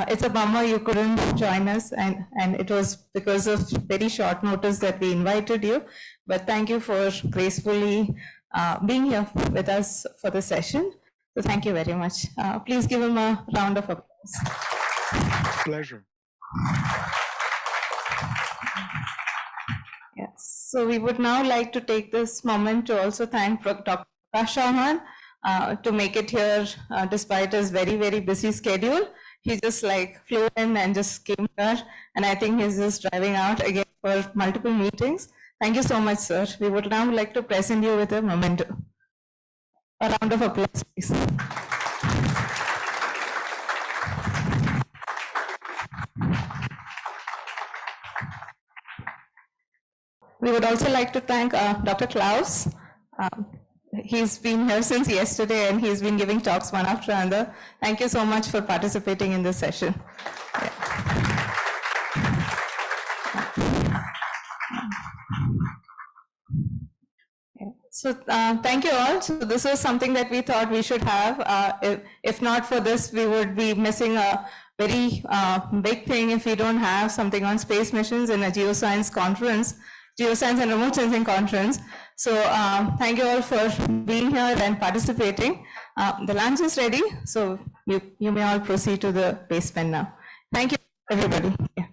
it's a bummer you couldn't join us, and it was because of very short notice that we invited you. But thank you for gracefully being here with us for the session. So thank you very much. Please give him a round of applause. Pleasure. Yes. So we would now like to take this moment to also thank Dr. Prakash to make it here despite his very, very busy schedule. He just flew in and just came here, and I think he's just driving out again for multiple meetings. Thank you so much, sir. We would now like to present you with a memento. A round of applause, please. We would also like to thank Dr. Klaus. He's been here since yesterday and he's been giving talks one after another. Thank you so much for participating in this session. Yeah. So thank you all. So this was something that we thought we should have. If not for this, we would be missing a very big thing if we don't have something on space missions in a geoscience conference. Geoscience and Remote Sensing Conference. So thank you all for being here and participating. The lunch is ready, so you may all proceed to the basement now. Thank you, everybody. Yeah.